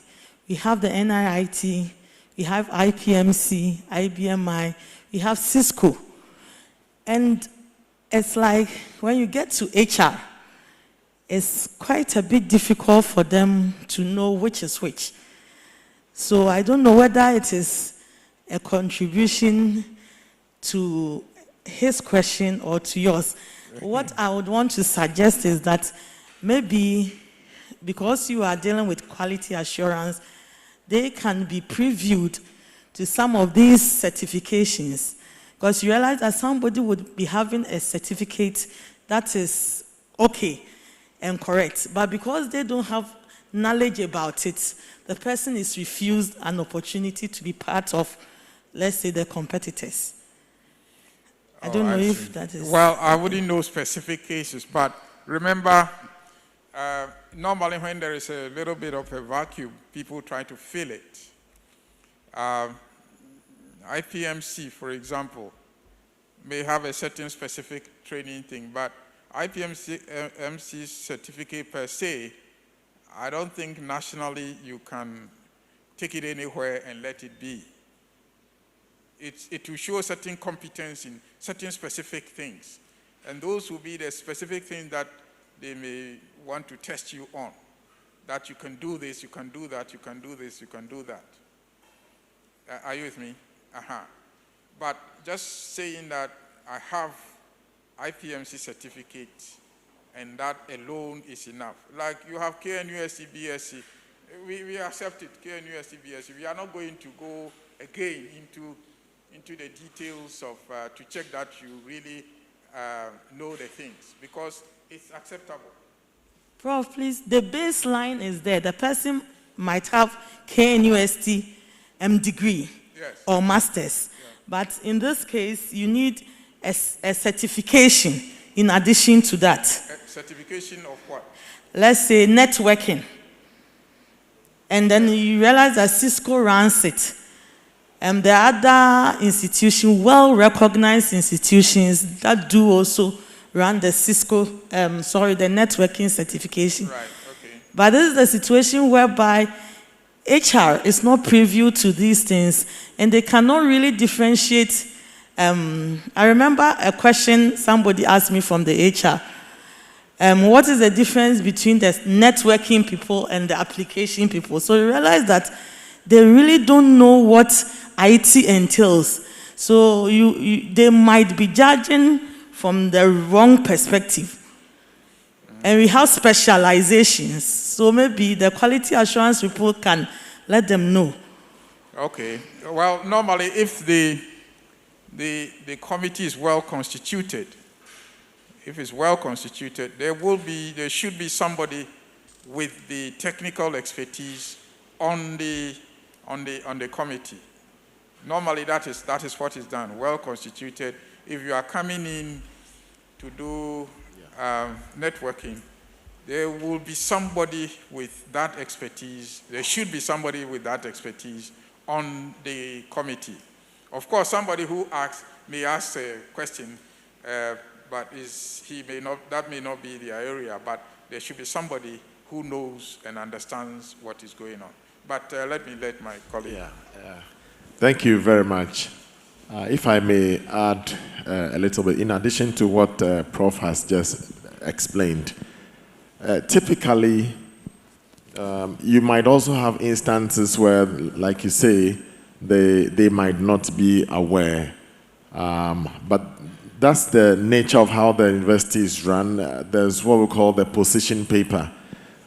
we have the NIIT, we have IPMC, IBMI, we have Cisco. And it's like when you get to HR, it's quite a bit difficult for them to know which is which. So I don't know whether it is a contribution to his question or to yours. What I would want to suggest is that maybe because you are dealing with quality assurance, they can be previewed to some of these certifications. Because you realize that somebody would be having a certificate that is okay and correct. But because they don't have knowledge about it, the person is refused an opportunity to be part of, let's say, the competitors. I don't know if that is... Well, I wouldn't know specific cases, but remember, normally when there is a little bit of a vacuum, people try to fill it. IPMC, for example, may have a certain specific training thing, but IPMC certificate per se, I don't think nationally you can take it anywhere and let it be. It will show certain competence in certain specific things, and those will be the specific things that they may want to test you on, that you can do this, you can do that, you can do this, you can do that. Are you with me? But just saying that I have IPMC certificate and that alone is enough. Like you have KNUST BSc, we accept it, KNUST BSc. We are not going to go again into the details of to check that you really know the things, because it's acceptable. Prof, please, the baseline is there. The person might have KNUST degree or master's. But in this case, you need a certification in addition to that. A certification of what? Let's say networking. And then you realize that Cisco runs it. And there are other institutions, well-recognized institutions that do also run the Cisco, the networking certification. Right, okay. But this is the situation whereby HR is not privy to these things, and they cannot really differentiate. I remember a question somebody asked me from the HR. What is the difference between the networking people and the application people? So you realize that they really don't know what IT entails. So they might be judging from the wrong perspective. And we have specializations. So maybe the quality assurance report can let them know. Okay. Well, normally if the committee is well constituted, if it's well constituted, there should be somebody with the technical expertise on the committee. Normally that is what is done, well constituted. If you are coming in to do networking, there will be somebody with that expertise. There should be somebody with that expertise on the committee. Of course, somebody who may ask a question, but that may not be their area, but there should be somebody who knows and understands what is going on. But let my colleague. Thank you very much. If I may add a little bit, in addition to what Prof has just explained, typically you might also have instances where, like you say, they might not be aware. But that's the nature of how the university is run. There's what we call the position paper.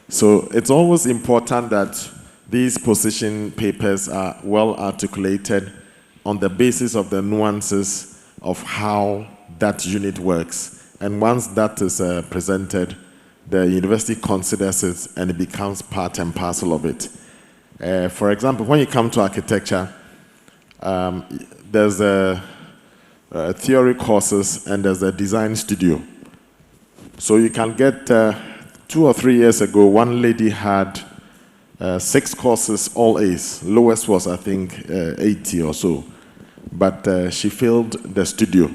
So it's always important that these position papers are well articulated on the basis of the nuances of how that unit works. And once that is presented, the university considers it and it becomes part and parcel of it. For example, when you come to architecture, there's a theory courses and there's a design studio. So you can get 2 or 3 years ago, one lady had 6 courses, all A's. Lowest was, I think, 80 or so. But she failed the studio.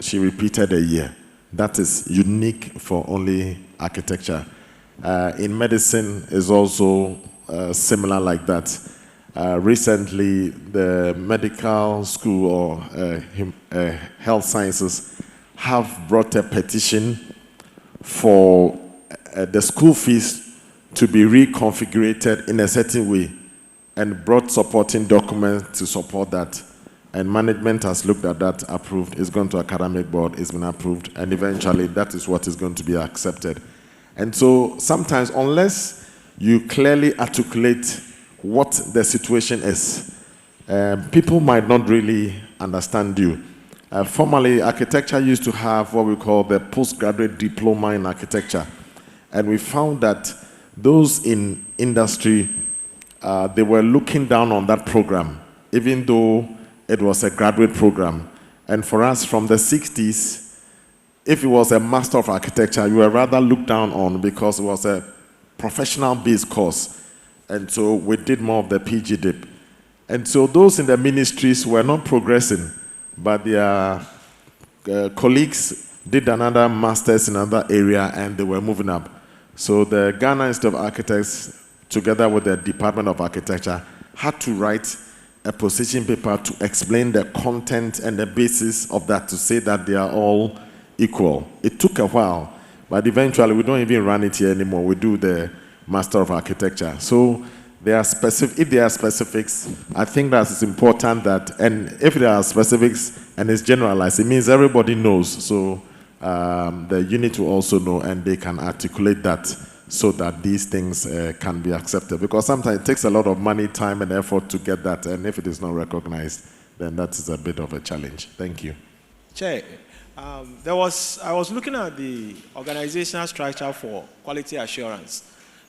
She repeated a year. That is unique for only architecture. In medicine is also similar like that. Recently, the medical school or health sciences have brought a petition for the school fees to be reconfigured in a certain way and brought supporting documents to support that. And management has looked at that, approved. It's gone to academic board, it's been approved, and eventually that is what is going to be accepted. And so sometimes, unless you clearly articulate what the situation is, people might not really understand you. Formerly, architecture used to have what we call the postgraduate diploma in architecture. And we found that those in industry, they were looking down on that program, even though it was a graduate program. And for us, from the 60s, if it was a Master of Architecture, you were rather looked down on because it was a professional-based course. And so we did more of the PG dip. And so those in the ministries were not progressing, but their colleagues did another master's in another area and they were moving up. So the Ghana Institute of Architects, together with the Department of Architecture, had to write a position paper to explain the content and the basis of that, to say that they are all equal. It took a while, but eventually we don't even run it here anymore. We do the Master of Architecture. So there are specific, if there are specifics, I think that it's important that, and if there are specifics and it's generalized, it means everybody knows. So the unit will also know and they can articulate that so that these things can be accepted. Because sometimes it takes a lot of money, time, and effort to get that, and if it is not recognized, then that is a bit of a challenge. Thank you. Chair, I was looking at the organizational structure for quality assurance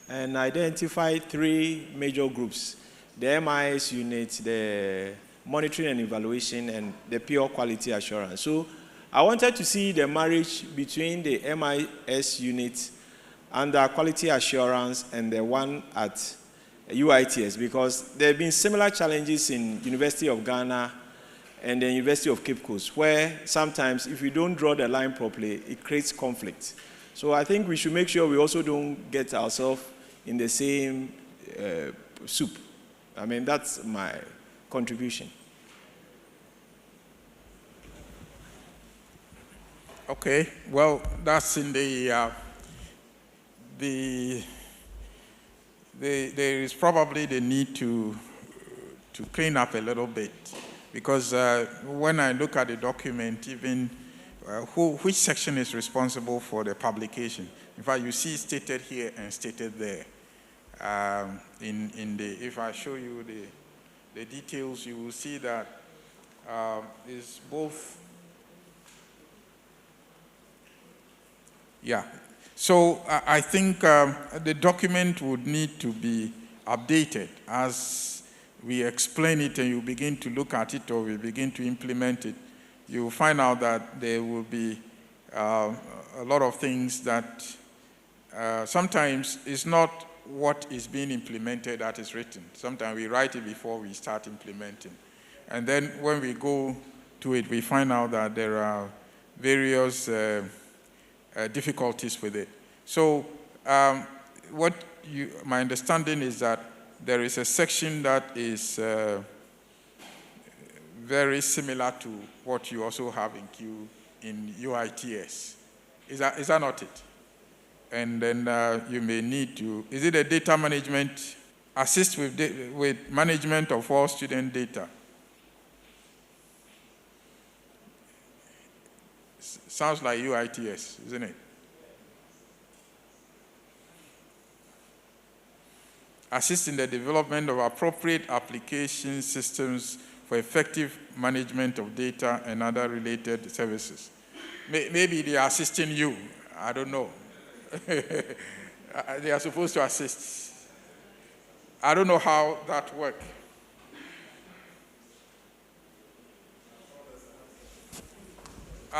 and identified 3 major groups: the MIS unit, the monitoring and evaluation, and the pure quality assurance. So I wanted to see the marriage between the MIS unit under quality assurance and the one at UITS, because there have been similar challenges in University of Ghana and the University of Cape Coast, where sometimes if we don't draw the line properly, it creates conflict. So I think we should make sure we also don't get ourselves in the same soup. I mean, that's my contribution. Okay, well, that's in there is probably the need to clean up a little bit, because when I look at the document, even which section is responsible for the publication. In fact, you see stated here and stated there. If I show you the details, you will see that it's both. Yeah. So I think the document would need to be updated as we explain it and you begin to look at it or we begin to implement it. You will find out that there will be a lot of things that sometimes it's not what is being implemented that is written. Sometimes we write it before we start implementing. And then when we go to it, we find out that there are various difficulties with it. So my understanding is that there is a section that is very similar to what you also have in UITS. Is that not it? And then you may need to, is it a data management, assist with management of all student data? Sounds like UITS, isn't it? Assist in the development of appropriate application systems for effective management of data and other related services. Maybe they are assisting you. I don't know. They are supposed to assist. I don't know how that works.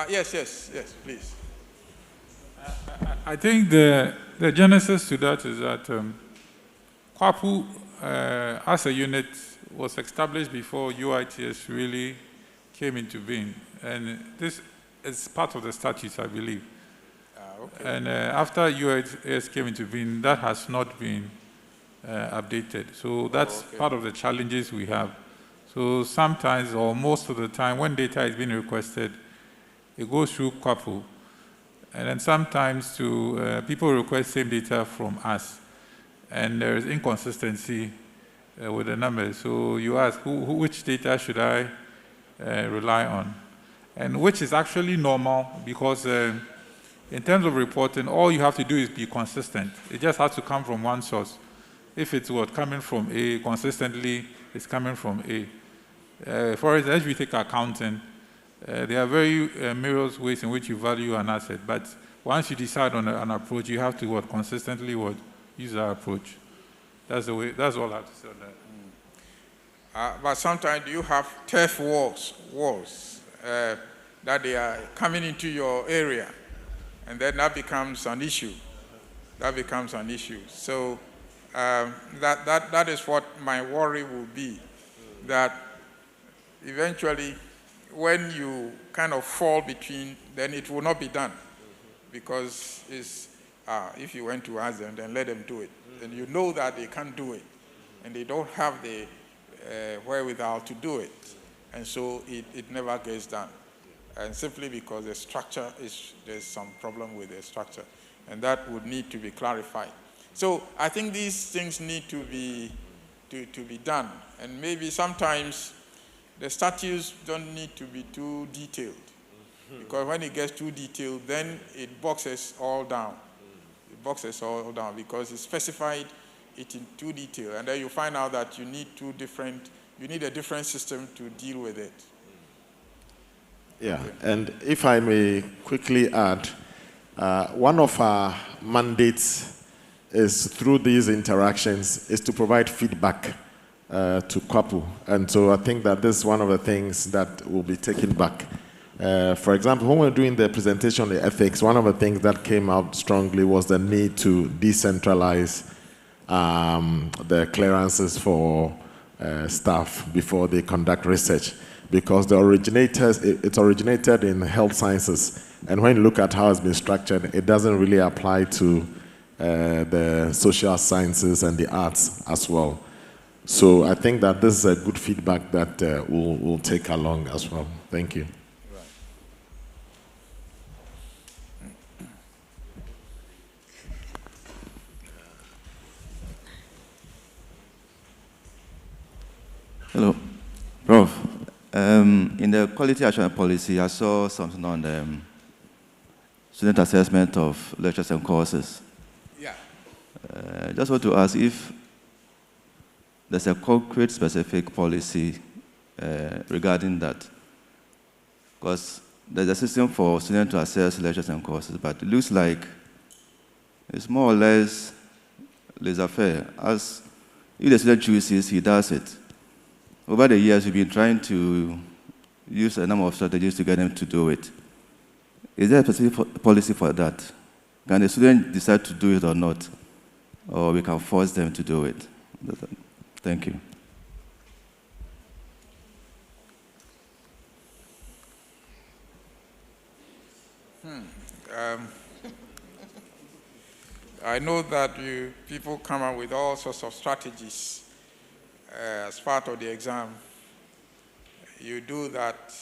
Yes, please. I think the genesis to that is that QAPU as a unit was established before UITS really came into being. And this is part of the statutes, I believe. Okay. And after UITS came into being, that has not been updated. So that's part of the challenges we have. So sometimes, or most of the time, when data is being requested, it goes through QAPU. And then sometimes people request same data from us. And there is inconsistency with the numbers. So you ask, which data should I rely on? And which is actually normal because in terms of reporting, all you have to do is be consistent. It just has to come from one source. If it's coming from A, consistently, it's coming from A. For example, as we take accounting, there are very various ways in which you value an asset. But once you decide on an approach, you have to consistently use that approach. That's the way. That's all I have to say on that. But sometimes you have turf walls that they are coming into your area, and then that becomes an issue. So that is what my worry will be, that eventually when you kind of fall between, then it will not be done, because if you went to ask them, then let them do it. And you know that they can't do it, and they don't have the wherewithal to do it. And so it never gets done. And simply because the structure there's some problem with the structure, and that would need to be clarified. So I think these things need to be done. And maybe sometimes the statutes don't need to be too detailed, because when it gets too detailed, then it boxes all down. Because it's specified it in too detail, and then you find out that you need a different system to deal with it. Yeah, okay. And if I may quickly add, one of our mandates is through these interactions is to provide feedback to QAPU. And so I think that this is one of the things that will be taken back. For example, when we were doing the presentation on the ethics, one of the things that came out strongly was the need to decentralize the clearances for staff before they conduct research, because it's originated in health sciences, and when you look at how it's been structured, it doesn't really apply to the social sciences and the arts as well. So I think that this is a good feedback that we'll take along as well. Thank you. Hello, Prof. In the quality assurance policy, I saw something on the student assessment of lectures and courses. Yeah. Just want to ask if there's a concrete, specific policy regarding that. Because there's a system for students to assess lectures and courses, but it looks like it's more or less laissez-faire. As if the student chooses, he does it. Over the years, we've been trying to use a number of strategies to get them to do it. Is there a specific policy for that? Can the student decide to do it or not? Or we can force them to do it? Thank you. I know that people come up with all sorts of strategies as part of the exam. You do that,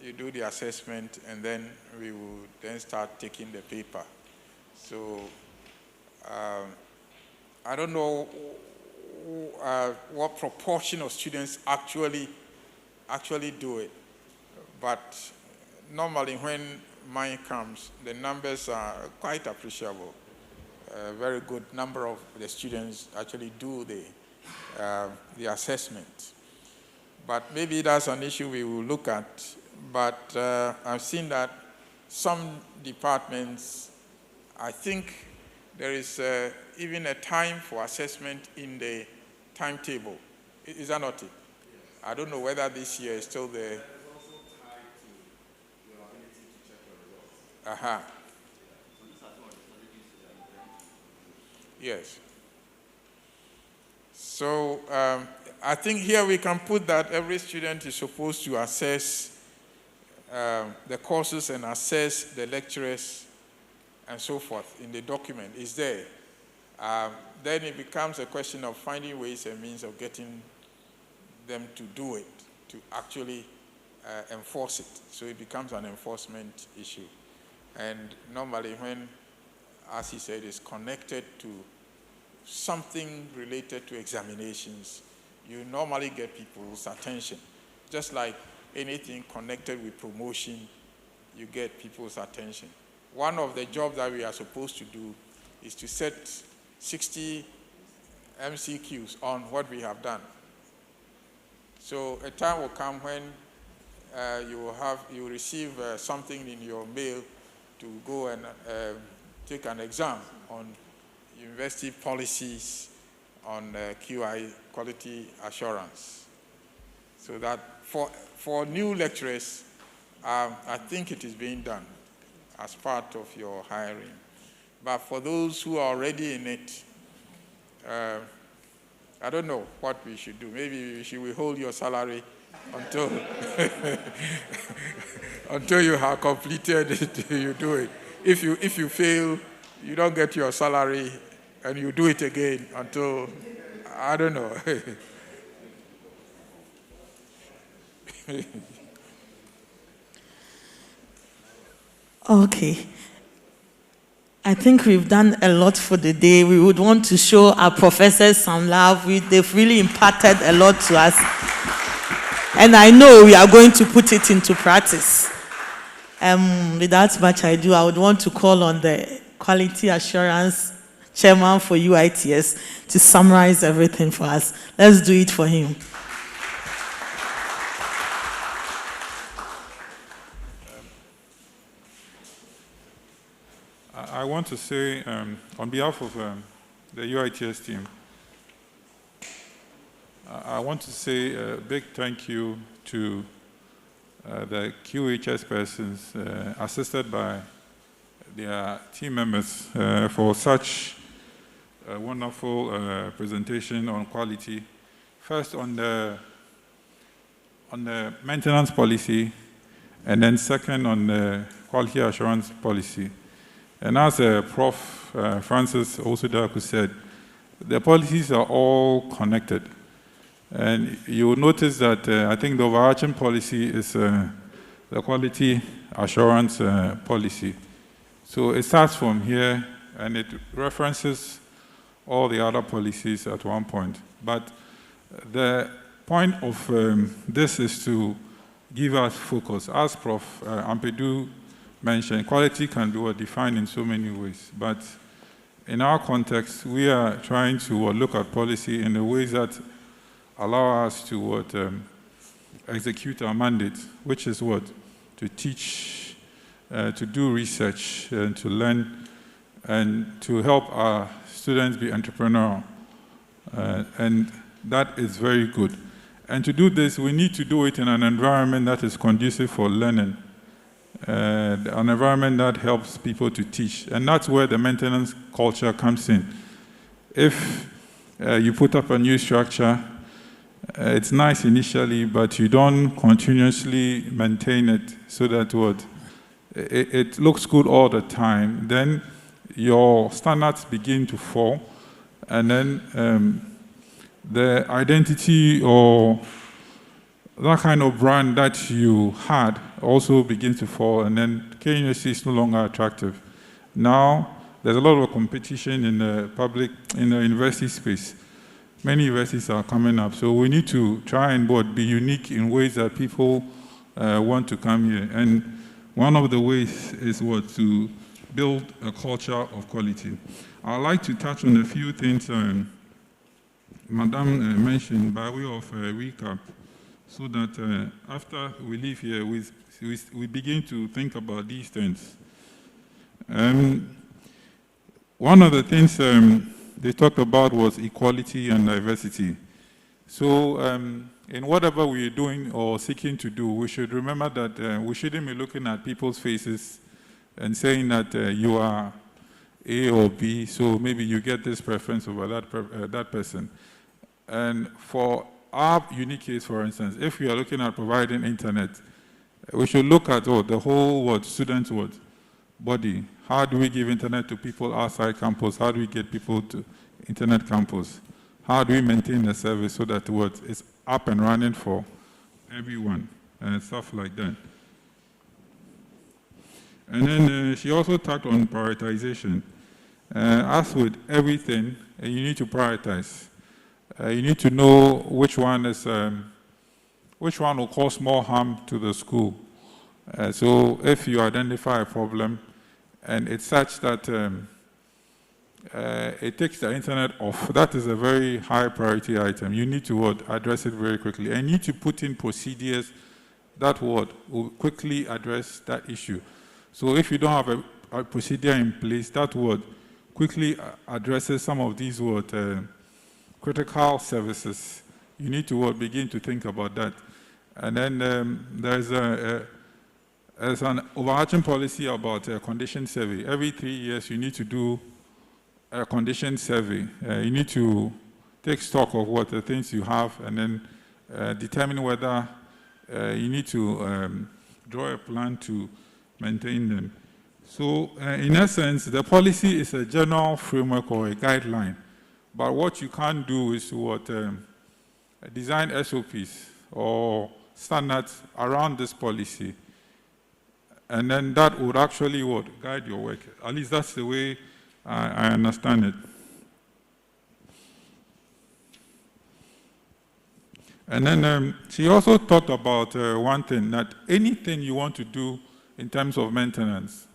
you do the assessment, and then we will then start taking the paper. So I don't know what proportion of students actually do it, but normally when mine comes, the numbers are quite appreciable. A very good number of the students actually do the assessment. But maybe that's an issue we will look at. But I've seen that some departments, I think there is even a time for assessment in the timetable. Is that not it? I don't know whether this year is still there. That is also tied to your ability to check your results. Aha. Yes. So I think here we can put that every student is supposed to assess the courses and assess the lecturers and so forth in the document. It's there. Then it becomes a question of finding ways and means of getting them to do it, to actually enforce it. So it becomes an enforcement issue. And normally when, as he said, is connected to something related to examinations, you normally get people's attention. Just like anything connected with promotion, you get people's attention. One of the jobs that we are supposed to do is to set 60 MCQs on what we have done. So a time will come when you will receive something in your mail to go and take an exam on university policies on QI, quality assurance. So that for new lecturers, I think it is being done as part of your hiring. But for those who are already in it, I don't know what we should do. Maybe we should withhold your salary until until you have completed it, you do it. If you fail, you don't get your salary, and you do it again until, I don't know. Okay. I think we've done a lot for the day. We would want to show our professors some love. They've really imparted a lot to us. And I know we are going to put it into practice. Without much ado, I would want to call on the Quality Assurance Chairman for UITS to summarize everything for us. Let's do it for him. I want to say, on behalf of the UITS team, I want to say a big thank you to the QHS persons assisted by their team members for such a wonderful presentation on quality. First on the maintenance policy, and then second on the quality assurance policy. And as Prof. Francis Osudaku said, the policies are all connected. And you will notice that I think the overarching policy is the quality assurance policy. So it starts from here, and it references all the other policies at one point. But the point of this is to give us focus. As Prof. Ampedu mentioned, quality can be defined in so many ways. But in our context, we are trying to look at policy in the ways that allow us to execute our mandate, which is to teach, to do research, and to learn, and to help our students be entrepreneurial. And that is very good. And to do this, we need to do it in an environment that is conducive for learning, an environment that helps people to teach. And that's where the maintenance culture comes in. If you put up a new structure, it's nice initially, but you don't continuously maintain it so that it looks good all the time. Then your standards begin to fall, and then the identity or that kind of brand that you had also begins to fall, and then KNUST is no longer attractive. Now, there's a lot of competition in the university space. Many universities are coming up, so we need to try and be unique in ways that people want to come here. And one of the ways is to build a culture of quality. I'd like to touch on a few things Madam mentioned by way of recap, so that after we leave here, we begin to think about these things. One of the things they talked about was equality and diversity. So in whatever we're doing or seeking to do, we should remember that we shouldn't be looking at people's faces and saying that you are A or B, so maybe you get this preference over that person. And for our unique case, for instance, if we are looking at providing internet, we should look at the whole student body. How do we give internet to people outside campus? How do we get people to internet campus? How do we maintain the service so that it's up and running for everyone and stuff like that? And then she also touched on prioritization. As with everything, you need to prioritize. You need to know which one will cause more harm to the school. So if you identify a problem and it's such that it takes the internet off, that is a very high priority item. You need to address it very quickly. And you need to put in procedures that will quickly address that issue. So if you don't have a procedure in place, that quickly addresses some of these critical services. You need to begin to think about that. And then there's an overarching policy about a condition survey. Every 3 years, you need to do a condition survey. You need to take stock of what the things you have and then determine whether you need to draw a plan to maintain them. So in essence, the policy is a general framework or a guideline. But what you can't do is design SOPs or standards around this policy. And then that would actually guide your work. At least that's the way I understand it. And then she also talked about one thing, that anything you want to do in terms of maintenance,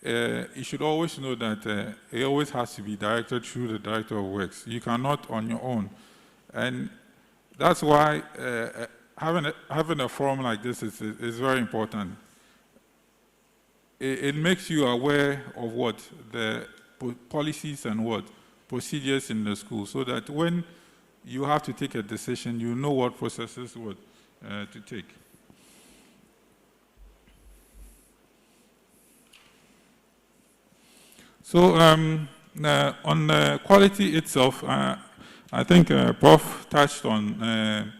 you should always know that it always has to be directed through the director of works. You cannot on your own. And that's why having a forum like this is very important. It makes you aware of the policies and procedures in the school, so that when you have to take a decision, you know what processes to take. So on the quality itself, I think Prof touched on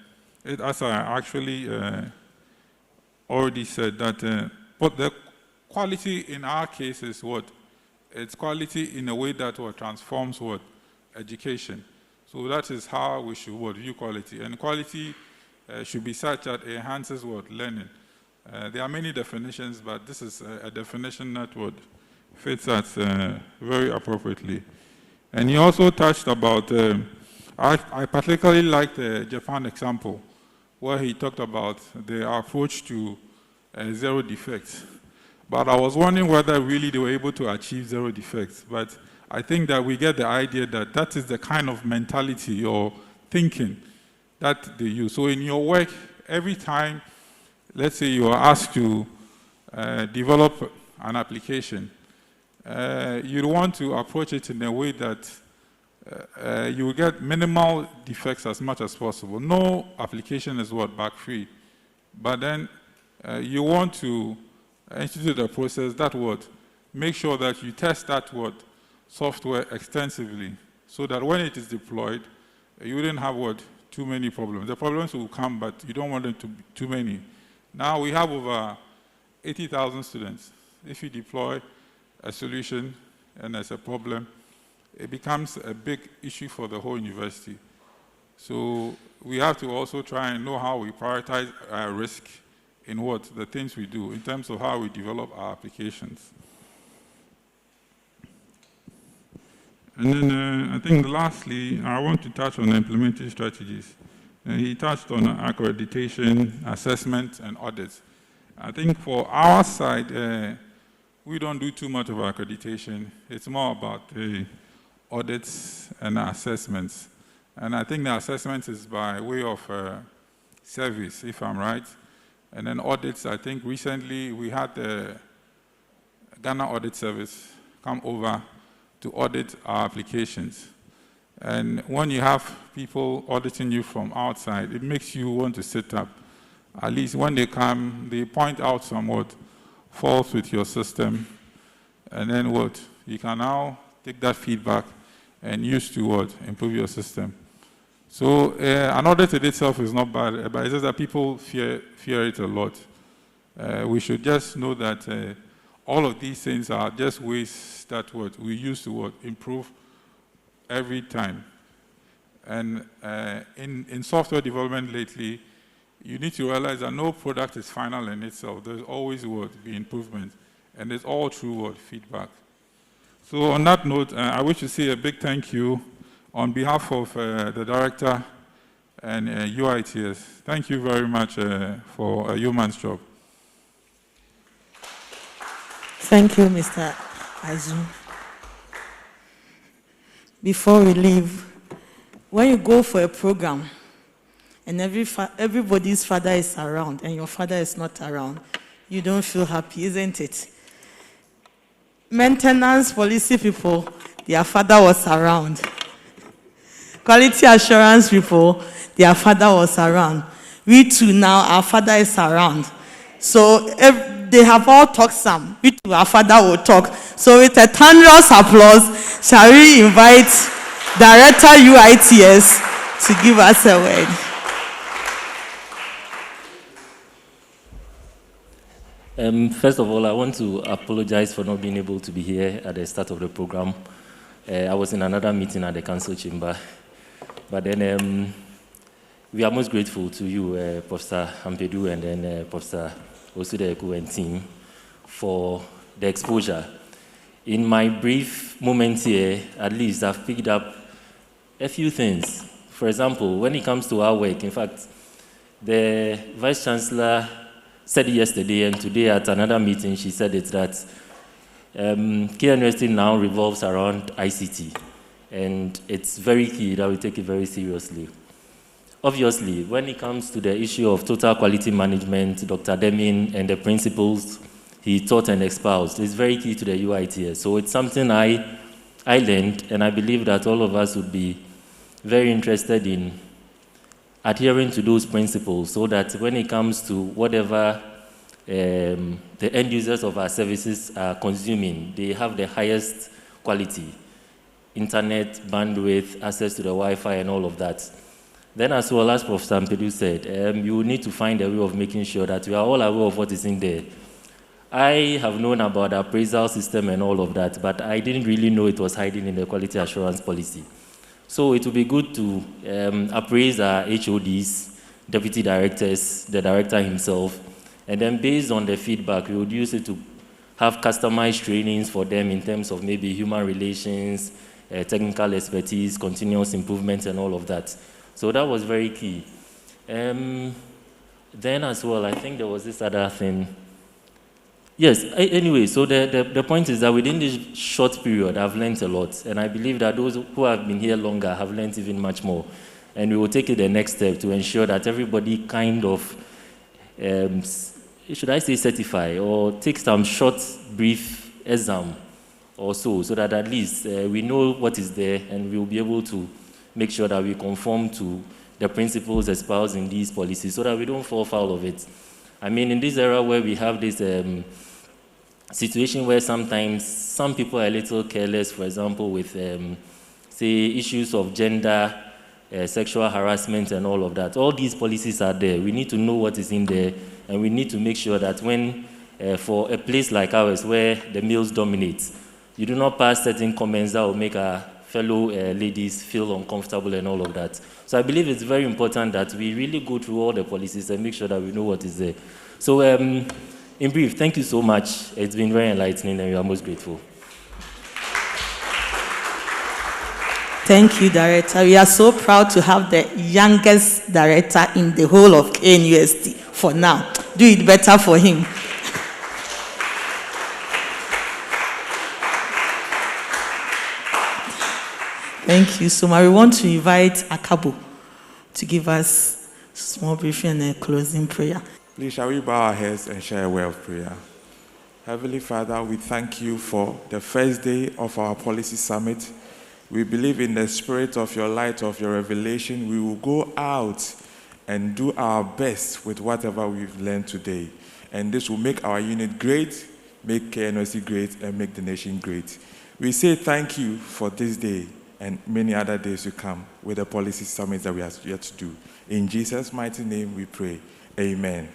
it, as I actually already said, that but the quality in our case is it's quality in a way that transforms education. So that is how we should view quality. And quality should be such that it enhances learning. There are many definitions, but this is a definition that fits us very appropriately. And he also touched about, I particularly like the Japan example, where he talked about the approach to zero defects. But I was wondering whether really they were able to achieve 0 defects. But I think that we get the idea that that is the kind of mentality or thinking that they use. So in your work, every time, let's say you are asked to develop an application, you want to approach it in a way that you will get minimal defects as much as possible. No application is bug-free. But then you want to institute a process that would make sure that you test that software extensively, so that when it is deployed, you wouldn't have too many problems. The problems will come, but you don't want them to be too many. Now we have over 80,000 students. If you deploy a solution and there's a problem, it becomes a big issue for the whole university. So we have to also try and know how we prioritize our risk in the things we do in terms of how we develop our applications. And then I think lastly, I want to touch on implementing strategies. He touched on accreditation, assessment, and audits. I think for our side, we don't do too much of accreditation. It's more about audits and assessments. And I think the assessment is by way of service, if I'm right. And then audits, I think recently we had the Ghana Audit Service come over to audit our applications. And when you have people auditing you from outside, it makes you want to sit up. At least when they come, they point out some faults with your system, and then you can now take that feedback and use to improve your system. So an audit in itself is not bad, but it's just that people fear it a lot. We should just know that all of these things are just ways that we use to improve every time. And in software development lately, you need to realize that no product is final in itself. There's always be improvement, and it's all through feedback. So on that note, I wish to say a big thank you on behalf of the director and UITS. Thank you very much for a yeoman's job. Thank you, Mr. Azu. Before we leave, when you go for a program and everybody's father is around and your father is not around, you don't feel happy, isn't it? Maintenance policy people, their father was around. Quality assurance people, their father was around. We too now, our father is around. So they have all talked some. We too, our father will talk. So with a thunderous applause, shall we invite Director UITS to give us a word. First of all, I want to apologize for not being able to be here at the start of the program. I was in another meeting at the council chamber. But then we are most grateful to you, Professor Ampedu, and then Professor Osudeku and team for the exposure. In my brief moment here, at least I've picked up a few things. For example, when it comes to our work, in fact, the Vice Chancellor said it yesterday, and today at another meeting, she said it, that K University now revolves around ICT. And it's very key that we take it very seriously. Obviously, when it comes to the issue of total quality management, Dr. Demin and the principles he taught and espoused is very key to the UITS. So it's something I learned, and I believe that all of us would be very interested in adhering to those principles so that when it comes to whatever the end users of our services are consuming, they have the highest quality. Internet, bandwidth, access to the Wi-Fi, and all of that. Then, as well as Professor Ampedu said, you will need to find a way of making sure that we are all aware of what is in there. I have known about the appraisal system and all of that, but I didn't really know it was hiding in the quality assurance policy. So it would be good to appraise our HODs, deputy directors, the director himself, and then based on the feedback, we would use it to have customized trainings for them in terms of maybe human relations, technical expertise, continuous improvement, and all of that. So that was very key. Then as well, I think there was this other thing. Yes, anyway, so the point is that within this short period, I've learned a lot. And I believe that those who have been here longer have learned even much more. And we will take it the next step to ensure that everybody kind of, should I say certify, or take some short, brief exam or so that at least we know what is there and we will be able to make sure that we conform to the principles espoused in these policies so that we don't fall foul of it. I mean, in this era where we have this situation where sometimes some people are a little careless, for example, with, say, issues of gender, sexual harassment and all of that. All these policies are there. We need to know what is in there, and we need to make sure that when, for a place like ours where the males dominate, you do not pass certain comments that will make our fellow ladies feel uncomfortable and all of that. So I believe it's very important that we really go through all the policies and make sure that we know what is there. So in brief, thank you so much. It's been very enlightening and we are most grateful. Thank you, Director. We are so proud to have the youngest director in the whole of KNUST for now. Do it better for him. Thank you so much. We want to invite Akabo to give us a small briefing and a closing prayer. Please, shall we bow our heads and share a word of prayer? Heavenly Father, we thank you for the first day of our policy summit. We believe in the spirit of your light, of your revelation. We will go out and do our best with whatever we've learned today. And this will make our unit great, make KNOC great, and make the nation great. We say thank you for this day and many other days to come with the policy summits that we have yet to do. In Jesus' mighty name we pray. Amen.